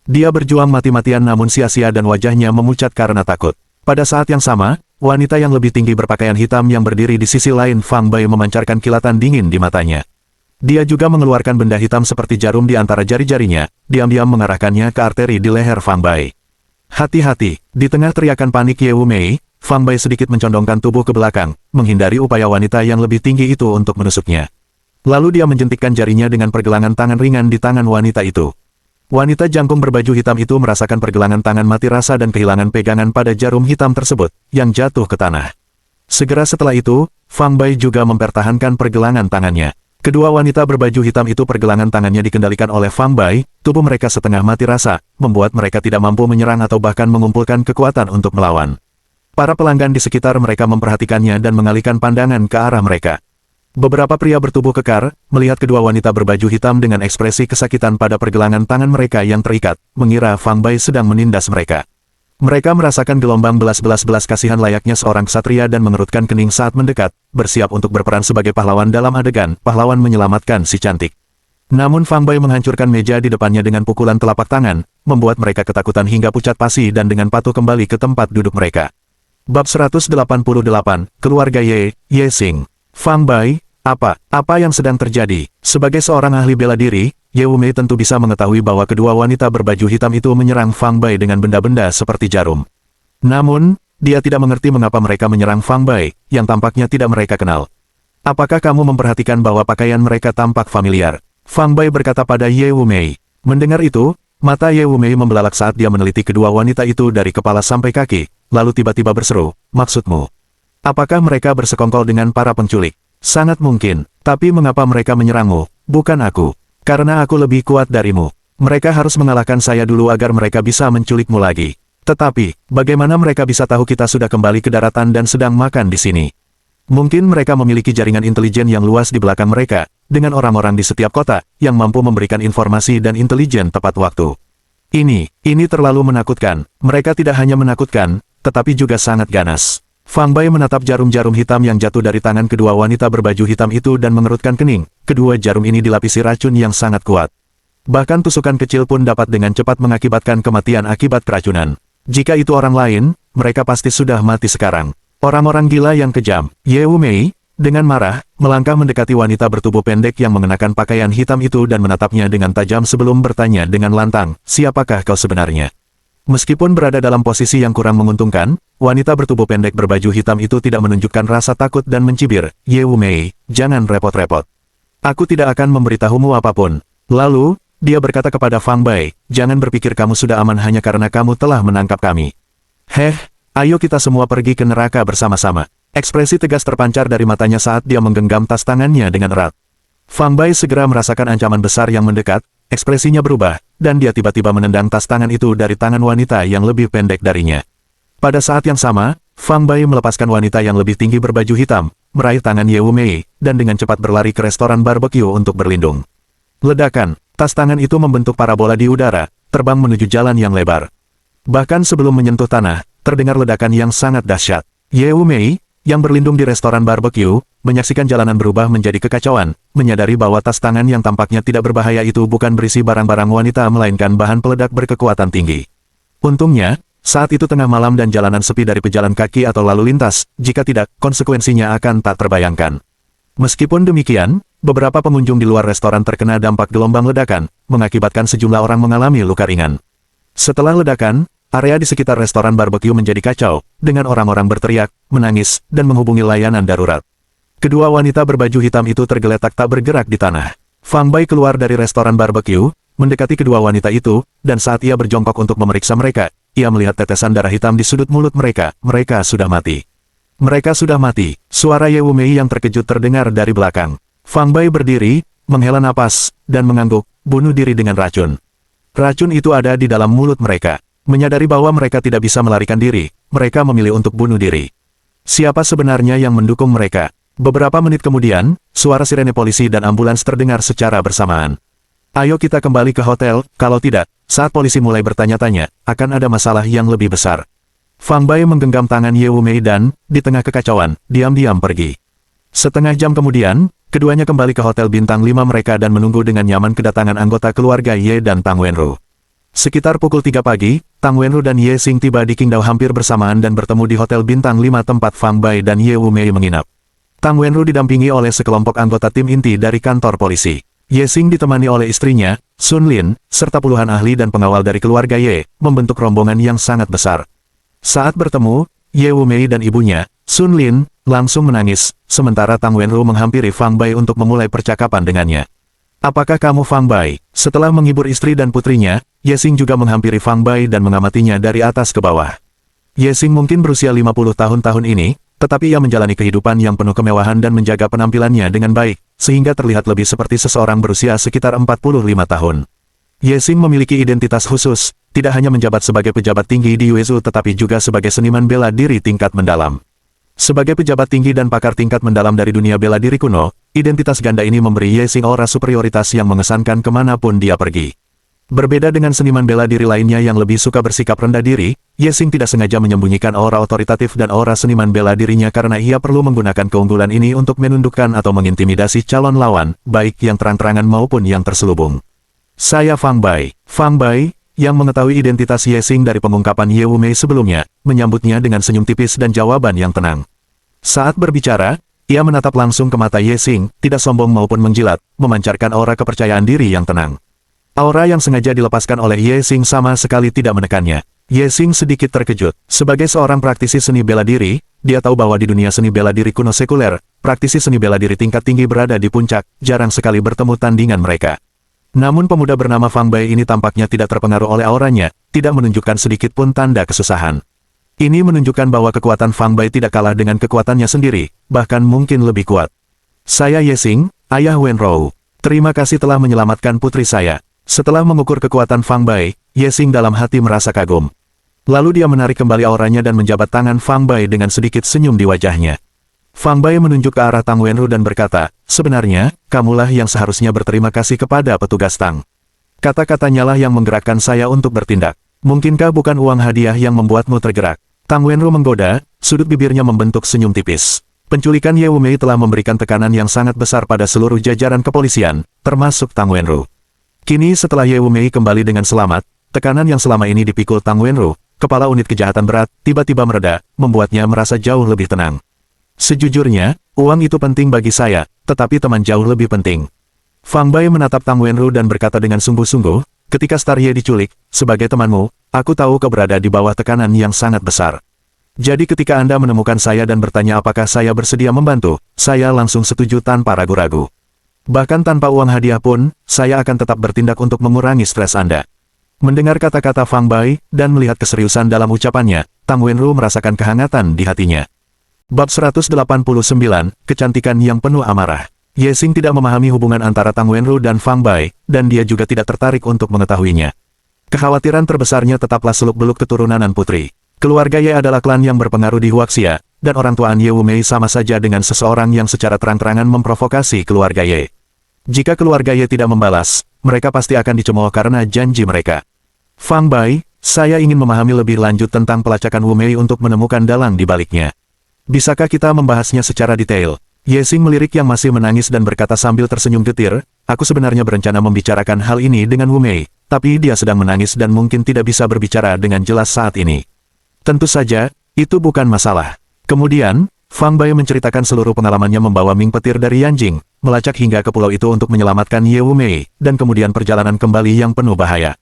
Dia berjuang mati-matian namun sia-sia dan wajahnya memucat karena takut. Pada saat yang sama, wanita yang lebih tinggi berpakaian hitam yang berdiri di sisi lain Fang Bai memancarkan kilatan dingin di matanya. Dia juga mengeluarkan benda hitam seperti jarum di antara jari-jarinya, diam-diam mengarahkannya ke arteri di leher Fang Bai. Hati-hati, di tengah teriakan panik Ye Wumei, Fang Bai sedikit mencondongkan tubuh ke belakang, menghindari upaya wanita yang lebih tinggi itu untuk menusuknya. Lalu dia menjentikkan jarinya dengan pergelangan tangan ringan di tangan wanita itu. Wanita jangkung berbaju hitam itu merasakan pergelangan tangan mati rasa dan kehilangan pegangan pada jarum hitam tersebut, yang jatuh ke tanah. Segera setelah itu, Fang Bai juga mempertahankan pergelangan tangannya. Kedua wanita berbaju hitam itu pergelangan tangannya dikendalikan oleh Fang Bai, tubuh mereka setengah mati rasa, membuat mereka tidak mampu menyerang atau bahkan mengumpulkan kekuatan untuk melawan. Para pelanggan di sekitar mereka memperhatikannya dan mengalihkan pandangan ke arah mereka. Beberapa pria bertubuh kekar, melihat kedua wanita berbaju hitam dengan ekspresi kesakitan pada pergelangan tangan mereka yang terikat, mengira Fang Bai sedang menindas mereka. Mereka merasakan gelombang belas-belas kasihan layaknya seorang ksatria dan mengerutkan kening saat mendekat, bersiap untuk berperan sebagai pahlawan dalam adegan, pahlawan menyelamatkan si cantik. Namun Fang Bai menghancurkan meja di depannya dengan pukulan telapak tangan, membuat mereka ketakutan hingga pucat pasi dan dengan patuh kembali ke tempat duduk mereka. Bab 188, Keluarga Ye Xing. Fang Bai, apa yang sedang terjadi? Sebagai seorang ahli bela diri, Ye Wumei tentu bisa mengetahui bahwa kedua wanita berbaju hitam itu menyerang Fang Bai dengan benda-benda seperti jarum. Namun, dia tidak mengerti mengapa mereka menyerang Fang Bai, yang tampaknya tidak mereka kenal. Apakah kamu memperhatikan bahwa pakaian mereka tampak familiar? Fang Bai berkata pada Ye Wumei. Mendengar itu, Mata Ye Wumei membelalak saat dia meneliti kedua wanita itu dari kepala sampai kaki, lalu tiba-tiba berseru, "Maksudmu? Apakah mereka bersekongkol dengan para penculik?" "Sangat mungkin, tapi mengapa mereka menyerangmu, bukan aku? Karena aku lebih kuat darimu. Mereka harus mengalahkan saya dulu agar mereka bisa menculikmu lagi. Tetapi, bagaimana mereka bisa tahu kita sudah kembali ke daratan dan sedang makan di sini? Mungkin mereka memiliki jaringan intelijen yang luas di belakang mereka, dengan orang-orang di setiap kota, yang mampu memberikan informasi dan intelijen tepat waktu. Ini terlalu menakutkan. Mereka tidak hanya menakutkan, tetapi juga sangat ganas." Fang Bai menatap jarum-jarum hitam yang jatuh dari tangan kedua wanita berbaju hitam itu dan mengerutkan kening. Kedua jarum ini dilapisi racun yang sangat kuat. Bahkan tusukan kecil pun dapat dengan cepat mengakibatkan kematian akibat keracunan. Jika itu orang lain, mereka pasti sudah mati sekarang. Orang-orang gila yang kejam. Ye Wumei, dengan marah, melangkah mendekati wanita bertubuh pendek yang mengenakan pakaian hitam itu dan menatapnya dengan tajam sebelum bertanya dengan lantang, "Siapakah kau sebenarnya?" Meskipun berada dalam posisi yang kurang menguntungkan, wanita bertubuh pendek berbaju hitam itu tidak menunjukkan rasa takut dan mencibir, "Ye Wumei, jangan repot-repot. Aku tidak akan memberitahumu apapun." Lalu, dia berkata kepada Fang Bai, "Jangan berpikir kamu sudah aman hanya karena kamu telah menangkap kami. Ayo kita semua pergi ke neraka bersama-sama." Ekspresi tegas terpancar dari matanya saat dia menggenggam tas tangannya dengan erat. Fang Bai segera merasakan ancaman besar yang mendekat, ekspresinya berubah, dan dia tiba-tiba menendang tas tangan itu dari tangan wanita yang lebih pendek darinya. Pada saat yang sama, Fang Bai melepaskan wanita yang lebih tinggi berbaju hitam, meraih tangan Ye Wumei, dan dengan cepat berlari ke restoran barbecue untuk berlindung. Ledakan, tas tangan itu membentuk parabola di udara, terbang menuju jalan yang lebar. Bahkan sebelum menyentuh tanah, terdengar ledakan yang sangat dahsyat. Ye Wumei, yang berlindung di restoran barbecue, menyaksikan jalanan berubah menjadi kekacauan, menyadari bahwa tas tangan yang tampaknya tidak berbahaya itu bukan berisi barang-barang wanita melainkan bahan peledak berkekuatan tinggi. Untungnya, saat itu tengah malam dan jalanan sepi dari pejalan kaki atau lalu lintas, jika tidak, konsekuensinya akan tak terbayangkan. Meskipun demikian, beberapa pengunjung di luar restoran terkena dampak gelombang ledakan, mengakibatkan sejumlah orang mengalami luka ringan. Setelah ledakan, area di sekitar restoran barbecue menjadi kacau, dengan orang-orang berteriak, menangis, dan menghubungi layanan darurat. Kedua wanita berbaju hitam itu tergeletak tak bergerak di tanah. Fang Bai keluar dari restoran barbecue, mendekati kedua wanita itu, dan saat ia berjongkok untuk memeriksa mereka, ia melihat tetesan darah hitam di sudut mulut mereka. Mereka sudah mati. Mereka sudah mati. Suara Ye Wumei yang terkejut terdengar dari belakang. Fang Bai berdiri, menghela napas, dan mengangguk, bunuh diri dengan racun. Racun itu ada di dalam mulut mereka. Menyadari bahwa mereka tidak bisa melarikan diri, mereka memilih untuk bunuh diri. Siapa sebenarnya yang mendukung mereka? Beberapa menit kemudian, suara sirene polisi dan ambulans terdengar secara bersamaan. "Ayo kita kembali ke hotel, kalau tidak, saat polisi mulai bertanya-tanya, akan ada masalah yang lebih besar." Fang Bai menggenggam tangan Ye Wumei dan, di tengah kekacauan, diam-diam pergi. Setengah jam kemudian, keduanya kembali ke hotel bintang 5 mereka dan menunggu dengan nyaman kedatangan anggota keluarga Ye dan Tang Wenru. Sekitar pukul 3 pagi, Tang Wenru dan Ye Xing tiba di Qingdao hampir bersamaan dan bertemu di hotel bintang 5 tempat Fang Bai dan Ye Wumei menginap. Tang Wenru didampingi oleh sekelompok anggota tim inti dari kantor polisi. Ye Xing ditemani oleh istrinya, Sun Lin, serta puluhan ahli dan pengawal dari keluarga Ye, membentuk rombongan yang sangat besar. Saat bertemu, Ye Wumei dan ibunya, Sun Lin, langsung menangis, sementara Tang Wenru menghampiri Fang Bai untuk memulai percakapan dengannya. "Apakah kamu Fang Bai?" Setelah menghibur istri dan putrinya, Ye Xing juga menghampiri Fang Bai dan mengamatinya dari atas ke bawah. Ye Xing mungkin berusia 50 tahun ini, tetapi ia menjalani kehidupan yang penuh kemewahan dan menjaga penampilannya dengan baik, sehingga terlihat lebih seperti seseorang berusia sekitar 45 tahun. Ye Xing memiliki identitas khusus, tidak hanya menjabat sebagai pejabat tinggi di Yuezhou tetapi juga sebagai seniman bela diri tingkat mendalam. Sebagai pejabat tinggi dan pakar tingkat mendalam dari dunia bela diri kuno, identitas ganda ini memberi Ye Xing aura superioritas yang mengesankan kemanapun dia pergi. Berbeda dengan seniman bela diri lainnya yang lebih suka bersikap rendah diri, Ye Xing tidak sengaja menyembunyikan aura otoritatif dan aura seniman bela dirinya karena ia perlu menggunakan keunggulan ini untuk menundukkan atau mengintimidasi calon lawan, baik yang terang-terangan maupun yang terselubung. "Saya Fang Bai." Fang Bai, yang mengetahui identitas Ye Xing dari pengungkapan Ye Wumei sebelumnya, menyambutnya dengan senyum tipis dan jawaban yang tenang. Saat berbicara, ia menatap langsung ke mata Ye Xing, tidak sombong maupun menjilat, memancarkan aura kepercayaan diri yang tenang. Aura yang sengaja dilepaskan oleh Ye Xing sama sekali tidak menekannya. Ye Xing sedikit terkejut. Sebagai seorang praktisi seni bela diri, dia tahu bahwa di dunia seni bela diri kuno sekuler, praktisi seni bela diri tingkat tinggi berada di puncak, jarang sekali bertemu tandingan mereka. Namun pemuda bernama Fang Bai ini tampaknya tidak terpengaruh oleh auranya, tidak menunjukkan sedikit pun tanda kesusahan. Ini menunjukkan bahwa kekuatan Fang Bai tidak kalah dengan kekuatannya sendiri, bahkan mungkin lebih kuat. Saya Ye Xing, ayah Wen Rou. Terima kasih telah menyelamatkan putri saya. Setelah mengukur kekuatan Fang Bai, Ye Xing dalam hati merasa kagum. Lalu dia menarik kembali auranya dan menjabat tangan Fang Bai dengan sedikit senyum di wajahnya. Fang Bai menunjuk ke arah Tang Wenru dan berkata, "Sebenarnya, kamulah yang seharusnya berterima kasih kepada petugas Tang. Kata-katanya lah yang menggerakkan saya untuk bertindak. Mungkinkah bukan uang hadiah yang membuatmu tergerak?" Tang Wenru menggoda, sudut bibirnya membentuk senyum tipis. Penculikan Ye Wumei telah memberikan tekanan yang sangat besar pada seluruh jajaran kepolisian, termasuk Tang Wenru. Kini setelah Ye Wumei kembali dengan selamat, tekanan yang selama ini dipikul Tang Wenru, kepala unit kejahatan berat, tiba-tiba mereda, membuatnya merasa jauh lebih tenang. Sejujurnya, uang itu penting bagi saya, tetapi teman jauh lebih penting. Fang Bai menatap Tang Wenru dan berkata dengan sungguh-sungguh, "Ketika Star Ye diculik, sebagai temanmu, aku tahu kau berada di bawah tekanan yang sangat besar. Jadi ketika Anda menemukan saya dan bertanya apakah saya bersedia membantu, saya langsung setuju tanpa ragu-ragu. Bahkan tanpa uang hadiah pun, saya akan tetap bertindak untuk mengurangi stres Anda." Mendengar kata-kata Fang Bai, dan melihat keseriusan dalam ucapannya, Tang Wenru merasakan kehangatan di hatinya. Bab 189, Kecantikan yang penuh amarah. Ye Xing tidak memahami hubungan antara Tang Wenru dan Fang Bai, dan dia juga tidak tertarik untuk mengetahuinya. Kekhawatiran terbesarnya tetaplah seluk-beluk keturunan putri. Keluarga Ye adalah klan yang berpengaruh di Huaxia, dan orang tuaan Ye Wumei sama saja dengan seseorang yang secara terang-terangan memprovokasi keluarga Ye. Jika keluarga Ye tidak membalas, mereka pasti akan dicemooh karena janji mereka. Fang Bai, saya ingin memahami lebih lanjut tentang pelacakan Wumei untuk menemukan dalang di baliknya. Bisakah kita membahasnya secara detail? Ye Xing melirik yang masih menangis dan berkata sambil tersenyum getir, "Aku sebenarnya berencana membicarakan hal ini dengan Wumei, tapi dia sedang menangis dan mungkin tidak bisa berbicara dengan jelas saat ini." Tentu saja, itu bukan masalah. Kemudian, Fang Bai menceritakan seluruh pengalamannya membawa Ming Petir dari Yanjing, melacak hingga ke pulau itu untuk menyelamatkan Ye Wumei, dan kemudian perjalanan kembali yang penuh bahaya.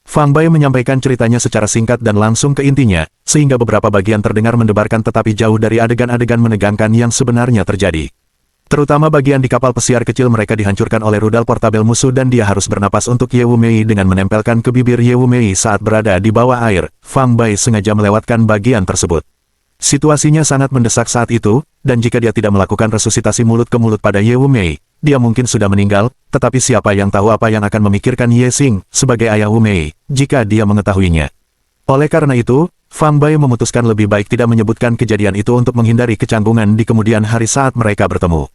Fang Bai menyampaikan ceritanya secara singkat dan langsung ke intinya, sehingga beberapa bagian terdengar mendebarkan tetapi jauh dari adegan-adegan menegangkan yang sebenarnya terjadi. Terutama bagian di kapal pesiar kecil mereka dihancurkan oleh rudal portabel musuh dan dia harus bernapas untuk Ye Wumei dengan menempelkan ke bibir Ye Wumei saat berada di bawah air. Fang Bai sengaja melewatkan bagian tersebut. Situasinya sangat mendesak saat itu, dan jika dia tidak melakukan resusitasi mulut ke mulut pada Ye Wumei, dia mungkin sudah meninggal, tetapi siapa yang tahu apa yang akan memikirkan Ye Xing sebagai ayah Wumei, jika dia mengetahuinya. Oleh karena itu, Fang Bai memutuskan lebih baik tidak menyebutkan kejadian itu untuk menghindari kecanggungan di kemudian hari saat mereka bertemu.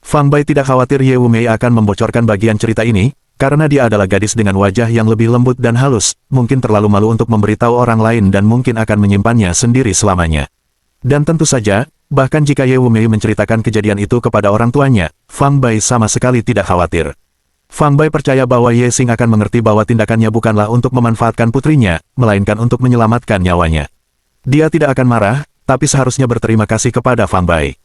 Fang Bai tidak khawatir Ye Wumei akan membocorkan bagian cerita ini, karena dia adalah gadis dengan wajah yang lebih lembut dan halus, mungkin terlalu malu untuk memberitahu orang lain dan mungkin akan menyimpannya sendiri selamanya. Dan tentu saja, bahkan jika Ye Wumei menceritakan kejadian itu kepada orang tuanya, Fang Bai sama sekali tidak khawatir. Fang Bai percaya bahwa Ye Xing akan mengerti bahwa tindakannya bukanlah untuk memanfaatkan putrinya, melainkan untuk menyelamatkan nyawanya. Dia tidak akan marah, tapi seharusnya berterima kasih kepada Fang Bai.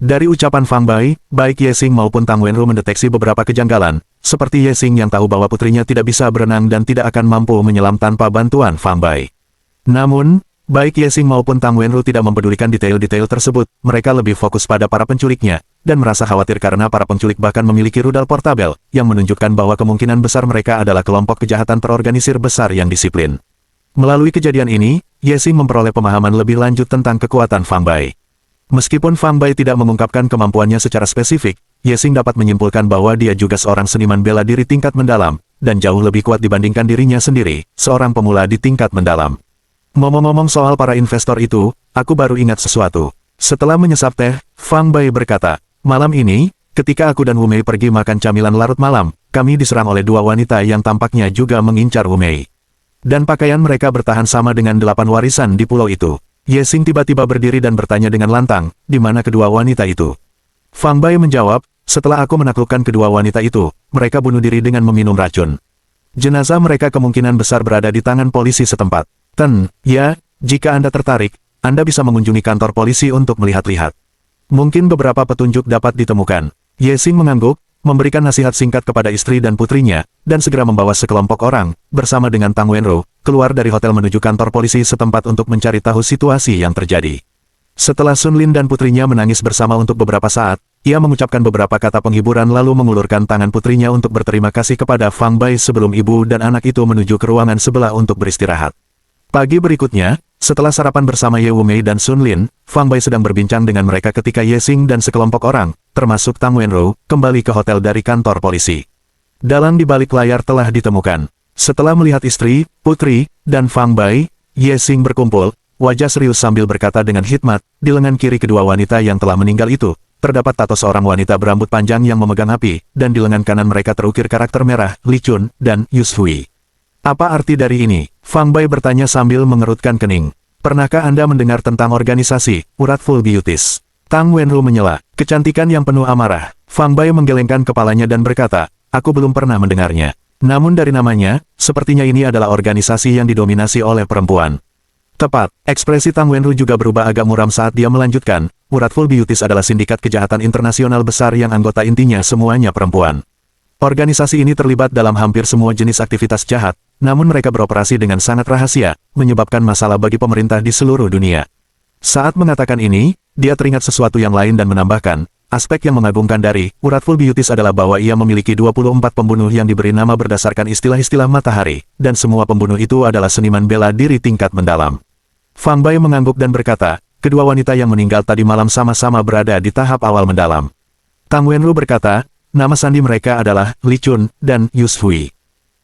Dari ucapan Fang Bai, baik Ye Xing maupun Tang Wenru mendeteksi beberapa kejanggalan, seperti Ye Xing yang tahu bahwa putrinya tidak bisa berenang dan tidak akan mampu menyelam tanpa bantuan Fang Bai. Namun, baik Ye Xing maupun Tang Wenru tidak mempedulikan detail-detail tersebut, mereka lebih fokus pada para penculiknya, dan merasa khawatir karena para penculik bahkan memiliki rudal portabel, yang menunjukkan bahwa kemungkinan besar mereka adalah kelompok kejahatan terorganisir besar yang disiplin. Melalui kejadian ini, Ye Xing memperoleh pemahaman lebih lanjut tentang kekuatan Fang Bai. Meskipun Fang Bai tidak mengungkapkan kemampuannya secara spesifik, Ye Xing dapat menyimpulkan bahwa dia juga seorang seniman bela diri tingkat mendalam, dan jauh lebih kuat dibandingkan dirinya sendiri, seorang pemula di tingkat mendalam. Ngomong-ngomong soal para investor itu, aku baru ingat sesuatu. Setelah menyesap teh, Fang Bai berkata, "Malam ini, ketika aku dan Wumei pergi makan camilan larut malam, kami diserang oleh dua wanita yang tampaknya juga mengincar Wumei. Dan pakaian mereka bertahan sama dengan 8 warisan di pulau itu." Ye Xing tiba-tiba berdiri dan bertanya dengan lantang, "Di mana kedua wanita itu?" Fang Bai menjawab, "Setelah aku menaklukkan kedua wanita itu, mereka bunuh diri dengan meminum racun. Jenazah mereka kemungkinan besar berada di tangan polisi setempat. Ya, jika Anda tertarik, Anda bisa mengunjungi kantor polisi untuk melihat-lihat. Mungkin beberapa petunjuk dapat ditemukan." Ye Xing mengangguk, memberikan nasihat singkat kepada istri dan putrinya, dan segera membawa sekelompok orang, bersama dengan Tang Wenru, keluar dari hotel menuju kantor polisi setempat untuk mencari tahu situasi yang terjadi. Setelah Sun Lin dan putrinya menangis bersama untuk beberapa saat, ia mengucapkan beberapa kata penghiburan lalu mengulurkan tangan putrinya untuk berterima kasih kepada Fang Bai sebelum ibu dan anak itu menuju ke ruangan sebelah untuk beristirahat. Pagi berikutnya, setelah sarapan bersama Ye Wumei dan Sun Lin, Fang Bai sedang berbincang dengan mereka ketika Ye Xing dan sekelompok orang, termasuk Tang Wenrou, kembali ke hotel dari kantor polisi. Dalang di balik layar telah ditemukan. Setelah melihat istri, putri, dan Fang Bai, Ye Xing berkumpul, wajah serius sambil berkata dengan hikmat, di lengan kiri kedua wanita yang telah meninggal itu, terdapat tato seorang wanita berambut panjang yang memegang api, dan di lengan kanan mereka terukir karakter merah, Li Chun, dan Yus Hui. Apa arti dari ini? Fang Bai bertanya sambil mengerutkan kening. Pernahkah Anda mendengar tentang organisasi, Urat Full Beauties? Tang Wenru menyela, kecantikan yang penuh amarah. Fang Bai menggelengkan kepalanya dan berkata, aku belum pernah mendengarnya. Namun dari namanya, sepertinya ini adalah organisasi yang didominasi oleh perempuan. Tepat, ekspresi Tang Wenru juga berubah agak muram saat dia melanjutkan, Urat Full Beauties adalah sindikat kejahatan internasional besar yang anggota intinya semuanya perempuan. Organisasi ini terlibat dalam hampir semua jenis aktivitas jahat, namun mereka beroperasi dengan sangat rahasia, menyebabkan masalah bagi pemerintah di seluruh dunia. Saat mengatakan ini, dia teringat sesuatu yang lain dan menambahkan, aspek yang mengagumkan dari Urat Full Beauties adalah bahwa ia memiliki 24 pembunuh yang diberi nama berdasarkan istilah-istilah matahari, dan semua pembunuh itu adalah seniman bela diri tingkat mendalam. Fang Bai mengangguk dan berkata, kedua wanita yang meninggal tadi malam sama-sama berada di tahap awal mendalam. Tang Wenru berkata, nama sandi mereka adalah Li Chun dan Yus Hui.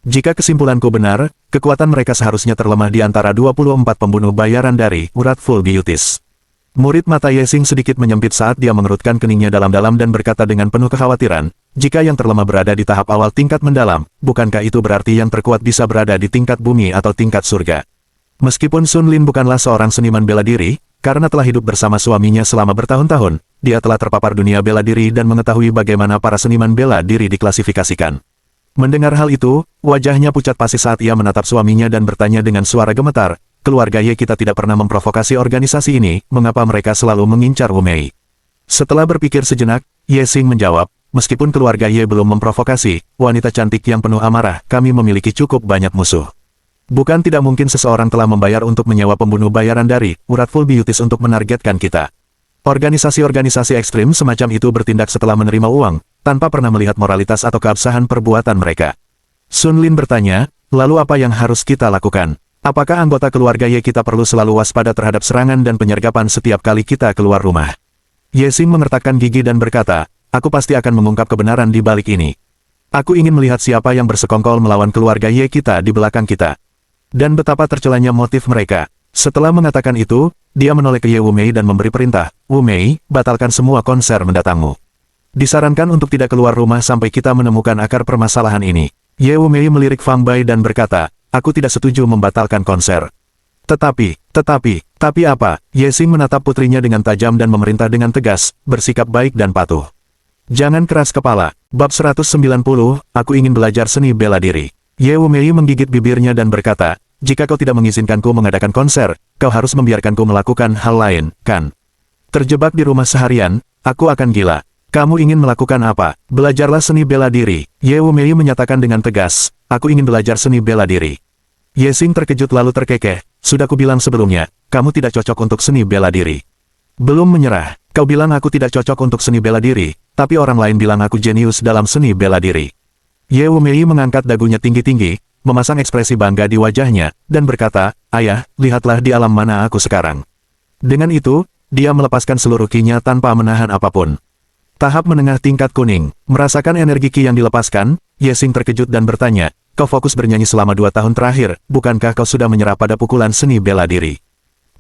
Jika kesimpulanku benar, kekuatan mereka seharusnya terlemah di antara 24 pembunuh bayaran dari Urat Full Beauties. Murid mata Ye Xing sedikit menyempit saat dia mengerutkan keningnya dalam-dalam dan berkata dengan penuh kekhawatiran, jika yang terlemah berada di tahap awal tingkat mendalam, bukankah itu berarti yang terkuat bisa berada di tingkat bumi atau tingkat surga? Meskipun Sun Lin bukanlah seorang seniman bela diri, karena telah hidup bersama suaminya selama bertahun-tahun, dia telah terpapar dunia bela diri dan mengetahui bagaimana para seniman bela diri diklasifikasikan. Mendengar hal itu, wajahnya pucat pasi saat ia menatap suaminya dan bertanya dengan suara gemetar, keluarga Ye kita tidak pernah memprovokasi organisasi ini, mengapa mereka selalu mengincar Wumei? Setelah berpikir sejenak, Ye Xing menjawab, meskipun keluarga Ye belum memprovokasi, wanita cantik yang penuh amarah, kami memiliki cukup banyak musuh. Bukan tidak mungkin seseorang telah membayar untuk menyewa pembunuh bayaran dari Urat Full Beauties untuk menargetkan kita. Organisasi-organisasi ekstrim semacam itu bertindak setelah menerima uang, tanpa pernah melihat moralitas atau keabsahan perbuatan mereka. Sun Lin bertanya, lalu apa yang harus kita lakukan? Apakah anggota keluarga Ye kita perlu selalu waspada terhadap serangan dan penyergapan setiap kali kita keluar rumah? Ye Xing mengertakkan gigi dan berkata, aku pasti akan mengungkap kebenaran di balik ini. Aku ingin melihat siapa yang bersekongkol melawan keluarga Ye kita di belakang kita. Dan betapa tercelanya motif mereka. Setelah mengatakan itu, dia menoleh ke Ye Wumei dan memberi perintah, Wumei, batalkan semua konser mendatangmu. Disarankan untuk tidak keluar rumah sampai kita menemukan akar permasalahan ini. Ye Wumei melirik Fang Bai dan berkata, aku tidak setuju membatalkan konser. Tapi apa? Ye Xing menatap putrinya dengan tajam dan memerintah dengan tegas, bersikap baik dan patuh. Jangan keras kepala. Bab 190, aku ingin belajar seni bela diri. Ye Wumei menggigit bibirnya dan berkata, jika kau tidak mengizinkanku mengadakan konser, kau harus membiarkanku melakukan hal lain, kan? Terjebak di rumah seharian, aku akan gila. Kamu ingin melakukan apa? Belajarlah seni bela diri. Ye Wumei menyatakan dengan tegas, aku ingin belajar seni bela diri. Ye Xing terkejut lalu terkekeh, sudah kubilang sebelumnya, kamu tidak cocok untuk seni bela diri. Belum menyerah, kau bilang aku tidak cocok untuk seni bela diri, tapi orang lain bilang aku jenius dalam seni bela diri. Ye Wumei mengangkat dagunya tinggi-tinggi, memasang ekspresi bangga di wajahnya, dan berkata, ayah, lihatlah di alam mana aku sekarang. Dengan itu, dia melepaskan seluruh ki-nya tanpa menahan apapun. Tahap menengah tingkat kuning, merasakan energi ki yang dilepaskan, Ye Xing terkejut dan bertanya, kau fokus bernyanyi selama 2 tahun terakhir, bukankah kau sudah menyerah pada pukulan seni bela diri?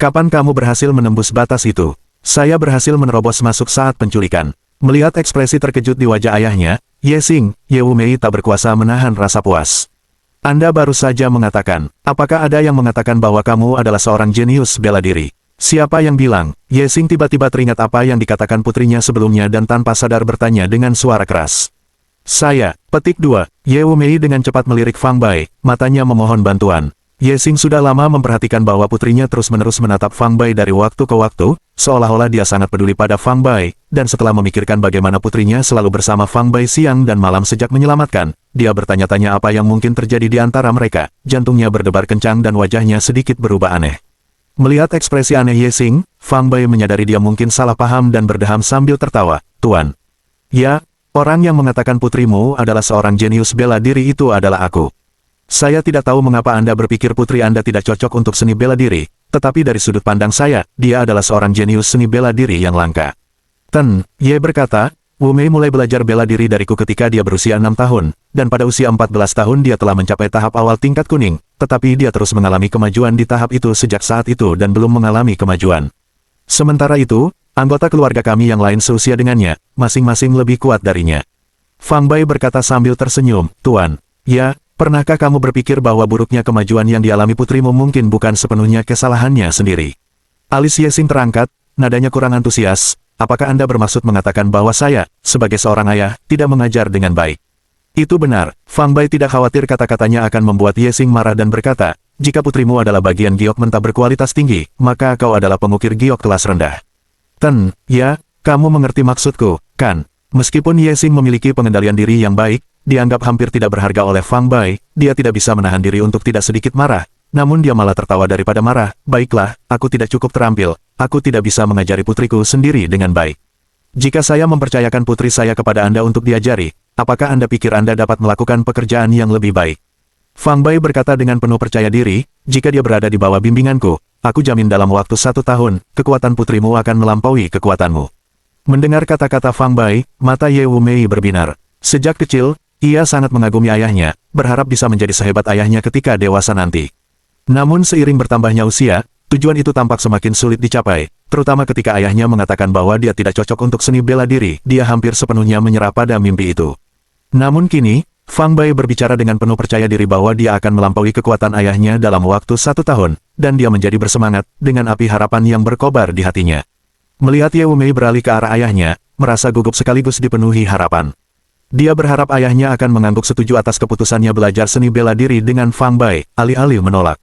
Kapan kamu berhasil menembus batas itu? Saya berhasil menerobos masuk saat penculikan. Melihat ekspresi terkejut di wajah ayahnya, Ye Xing, Ye Wumei tak berkuasa menahan rasa puas. Anda baru saja mengatakan, apakah ada yang mengatakan bahwa kamu adalah seorang jenius bela diri? Siapa yang bilang? Ye Xing tiba-tiba teringat apa yang dikatakan putrinya sebelumnya dan tanpa sadar bertanya dengan suara keras. Saya, petik 2, Ye Wumei dengan cepat melirik Fang Bai, matanya memohon bantuan. Ye Xing sudah lama memperhatikan bahwa putrinya terus-menerus menatap Fang Bai dari waktu ke waktu, seolah-olah dia sangat peduli pada Fang Bai, dan setelah memikirkan bagaimana putrinya selalu bersama Fang Bai siang dan malam sejak menyelamatkan, dia bertanya-tanya apa yang mungkin terjadi di antara mereka, jantungnya berdebar kencang dan wajahnya sedikit berubah aneh. Melihat ekspresi aneh Ye Xing, Fang Bai menyadari dia mungkin salah paham dan berdeham sambil tertawa, Tuan, Ya, orang yang mengatakan putrimu adalah seorang jenius bela diri itu adalah aku. Saya tidak tahu mengapa Anda berpikir putri Anda tidak cocok untuk seni bela diri, tetapi dari sudut pandang saya, dia adalah seorang jenius seni bela diri yang langka. Ten Ye berkata, Wu Mei mulai belajar bela diri dariku ketika dia berusia 6 tahun, dan pada usia 14 tahun dia telah mencapai tahap awal tingkat kuning, tetapi dia terus mengalami kemajuan di tahap itu sejak saat itu dan belum mengalami kemajuan. Sementara itu, anggota keluarga kami yang lain seusia dengannya, masing-masing lebih kuat darinya. Fang Bai berkata sambil tersenyum, Tuan, ya, pernahkah kamu berpikir bahwa buruknya kemajuan yang dialami putrimu mungkin bukan sepenuhnya kesalahannya sendiri? Alis Ye Xing terangkat, nadanya kurang antusias. Apakah Anda bermaksud mengatakan bahwa saya, sebagai seorang ayah, tidak mengajar dengan baik? Itu benar, Fang Bai tidak khawatir kata-katanya akan membuat Ye Xing marah dan berkata, jika putrimu adalah bagian giok mentah berkualitas tinggi, maka kau adalah pengukir giok kelas rendah. Ten, ya, kamu mengerti maksudku, kan? Meskipun Ye Xing memiliki pengendalian diri yang baik, dianggap hampir tidak berharga oleh Fang Bai, dia tidak bisa menahan diri untuk tidak sedikit marah. Namun dia malah tertawa daripada marah. Baiklah, aku tidak cukup terampil, aku tidak bisa mengajari putriku sendiri dengan baik. Jika saya mempercayakan putri saya kepada Anda untuk diajari, apakah Anda pikir Anda dapat melakukan pekerjaan yang lebih baik? Fang Bai berkata dengan penuh percaya diri, jika dia berada di bawah bimbinganku, aku jamin dalam waktu 1 tahun, kekuatan putrimu akan melampaui kekuatanmu. Mendengar kata-kata Fang Bai, mata Ye Wu Mei berbinar. Sejak kecil, ia sangat mengagumi ayahnya, berharap bisa menjadi sehebat ayahnya ketika dewasa nanti. Namun seiring bertambahnya usia, tujuan itu tampak semakin sulit dicapai, terutama ketika ayahnya mengatakan bahwa dia tidak cocok untuk seni bela diri, dia hampir sepenuhnya menyerah pada mimpi itu. Namun kini, Fang Bai berbicara dengan penuh percaya diri bahwa dia akan melampaui kekuatan ayahnya dalam waktu 1 tahun, dan dia menjadi bersemangat, dengan api harapan yang berkobar di hatinya. Melihat Ye Wu Mei beralih ke arah ayahnya, merasa gugup sekaligus dipenuhi harapan. Dia berharap ayahnya akan mengangguk setuju atas keputusannya belajar seni bela diri dengan Fang Bai, alih-alih menolak.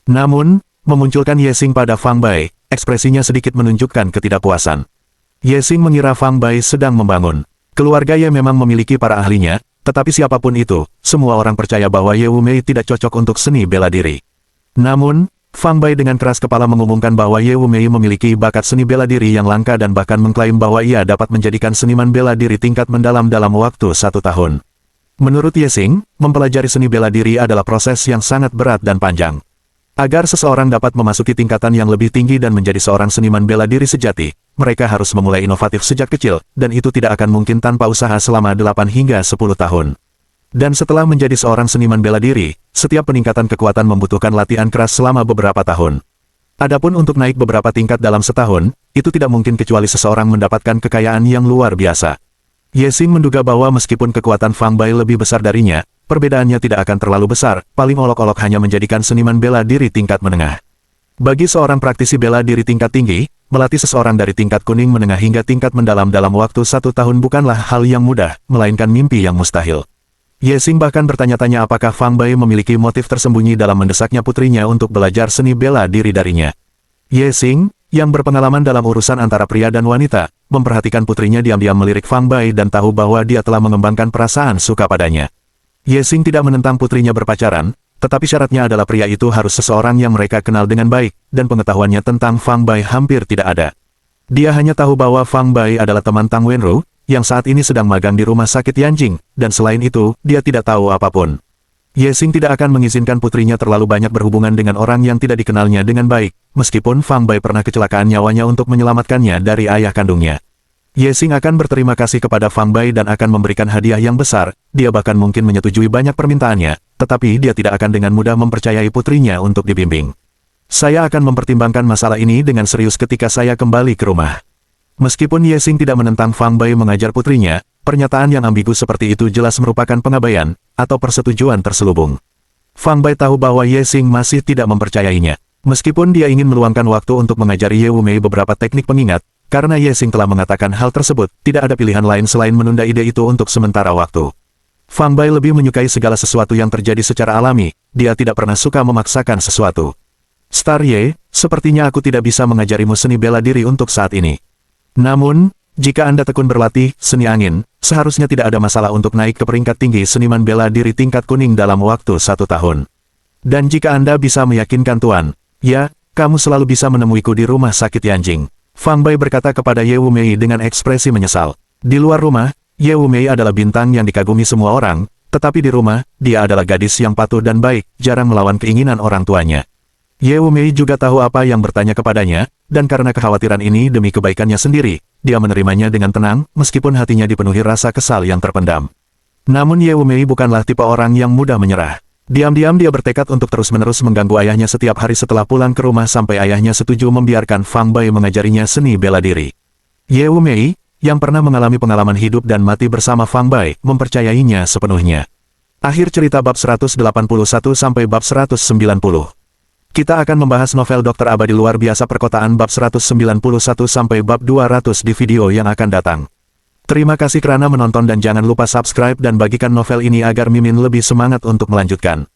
Namun, memunculkan Ye Xing pada Fang Bai, ekspresinya sedikit menunjukkan ketidakpuasan. Ye Xing mengira Fang Bai sedang membangun. Keluarga Ye memang memiliki para ahlinya, tetapi siapapun itu, semua orang percaya bahwa Ye Wu Mei tidak cocok untuk seni bela diri. Namun, Fang Bai dengan keras kepala mengumumkan bahwa Ye Wu Mei memiliki bakat seni bela diri yang langka dan bahkan mengklaim bahwa ia dapat menjadikan seniman bela diri tingkat mendalam dalam waktu 1 tahun. Menurut Ye Xing, mempelajari seni bela diri adalah proses yang sangat berat dan panjang. Agar seseorang dapat memasuki tingkatan yang lebih tinggi dan menjadi seorang seniman bela diri sejati, mereka harus memulai inovatif sejak kecil, dan itu tidak akan mungkin tanpa usaha selama 8 hingga 10 tahun. Dan setelah menjadi seorang seniman bela diri, setiap peningkatan kekuatan membutuhkan latihan keras selama beberapa tahun. Adapun untuk naik beberapa tingkat dalam setahun, itu tidak mungkin kecuali seseorang mendapatkan kekayaan yang luar biasa. Ye Xing menduga bahwa meskipun kekuatan Fang Bai lebih besar darinya, perbedaannya tidak akan terlalu besar, paling olok-olok hanya menjadikan seniman bela diri tingkat menengah. Bagi seorang praktisi bela diri tingkat tinggi, melatih seseorang dari tingkat kuning menengah hingga tingkat mendalam dalam waktu 1 tahun bukanlah hal yang mudah, melainkan mimpi yang mustahil. Ye Xing bahkan bertanya-tanya apakah Fang Bai memiliki motif tersembunyi dalam mendesaknya putrinya untuk belajar seni bela diri darinya. Ye Xing, yang berpengalaman dalam urusan antara pria dan wanita, memperhatikan putrinya diam-diam melirik Fang Bai dan tahu bahwa dia telah mengembangkan perasaan suka padanya. Ye Xing tidak menentang putrinya berpacaran, tetapi syaratnya adalah pria itu harus seseorang yang mereka kenal dengan baik, dan pengetahuannya tentang Fang Bai hampir tidak ada. Dia hanya tahu bahwa Fang Bai adalah teman Tang Wenru, yang saat ini sedang magang di rumah sakit Yanjing, dan selain itu, dia tidak tahu apapun. Ye Xing tidak akan mengizinkan putrinya terlalu banyak berhubungan dengan orang yang tidak dikenalnya dengan baik, meskipun Fang Bai pernah kecelakaan nyawanya untuk menyelamatkannya dari ayah kandungnya. Ye Xing akan berterima kasih kepada Fang Bai dan akan memberikan hadiah yang besar, dia bahkan mungkin menyetujui banyak permintaannya, tetapi dia tidak akan dengan mudah mempercayai putrinya untuk dibimbing. Saya akan mempertimbangkan masalah ini dengan serius ketika saya kembali ke rumah. Meskipun Ye Xing tidak menentang Fang Bai mengajar putrinya, pernyataan yang ambigu seperti itu jelas merupakan pengabaian, atau persetujuan terselubung. Fang Bai tahu bahwa Ye Xing masih tidak mempercayainya. Meskipun dia ingin meluangkan waktu untuk mengajari Ye Wu Mei beberapa teknik pengingat, karena Ye Xing telah mengatakan hal tersebut, tidak ada pilihan lain selain menunda ide itu untuk sementara waktu. Fang Bai lebih menyukai segala sesuatu yang terjadi secara alami, dia tidak pernah suka memaksakan sesuatu. Star Ye, sepertinya aku tidak bisa mengajarimu seni bela diri untuk saat ini. Namun, jika Anda tekun berlatih seni angin, seharusnya tidak ada masalah untuk naik ke peringkat tinggi seniman bela diri tingkat kuning dalam waktu 1 tahun. Dan jika Anda bisa meyakinkan Tuan, ya, kamu selalu bisa menemuiku di rumah sakit Yanjing. Fang Bai berkata kepada Ye Wu Mei dengan ekspresi menyesal. Di luar rumah, Ye Wumei adalah bintang yang dikagumi semua orang, tetapi di rumah, dia adalah gadis yang patuh dan baik, jarang melawan keinginan orang tuanya. Ye Wumei juga tahu apa yang bertanya kepadanya, dan karena kekhawatiran ini demi kebaikannya sendiri, dia menerimanya dengan tenang, meskipun hatinya dipenuhi rasa kesal yang terpendam. Namun Ye Wumei bukanlah tipe orang yang mudah menyerah. Diam-diam dia bertekad untuk terus-menerus mengganggu ayahnya setiap hari setelah pulang ke rumah sampai ayahnya setuju membiarkan Fang Bai mengajarinya seni bela diri. Ye Wumei, yang pernah mengalami pengalaman hidup dan mati bersama Fang Bai, mempercayainya sepenuhnya. Akhir cerita bab 181 sampai bab 190. Kita akan membahas novel Dokter Abadi Luar Biasa Perkotaan bab 191 sampai bab 200 di video yang akan datang. Terima kasih kerana menonton dan jangan lupa subscribe dan bagikan novel ini agar Mimin lebih semangat untuk melanjutkan.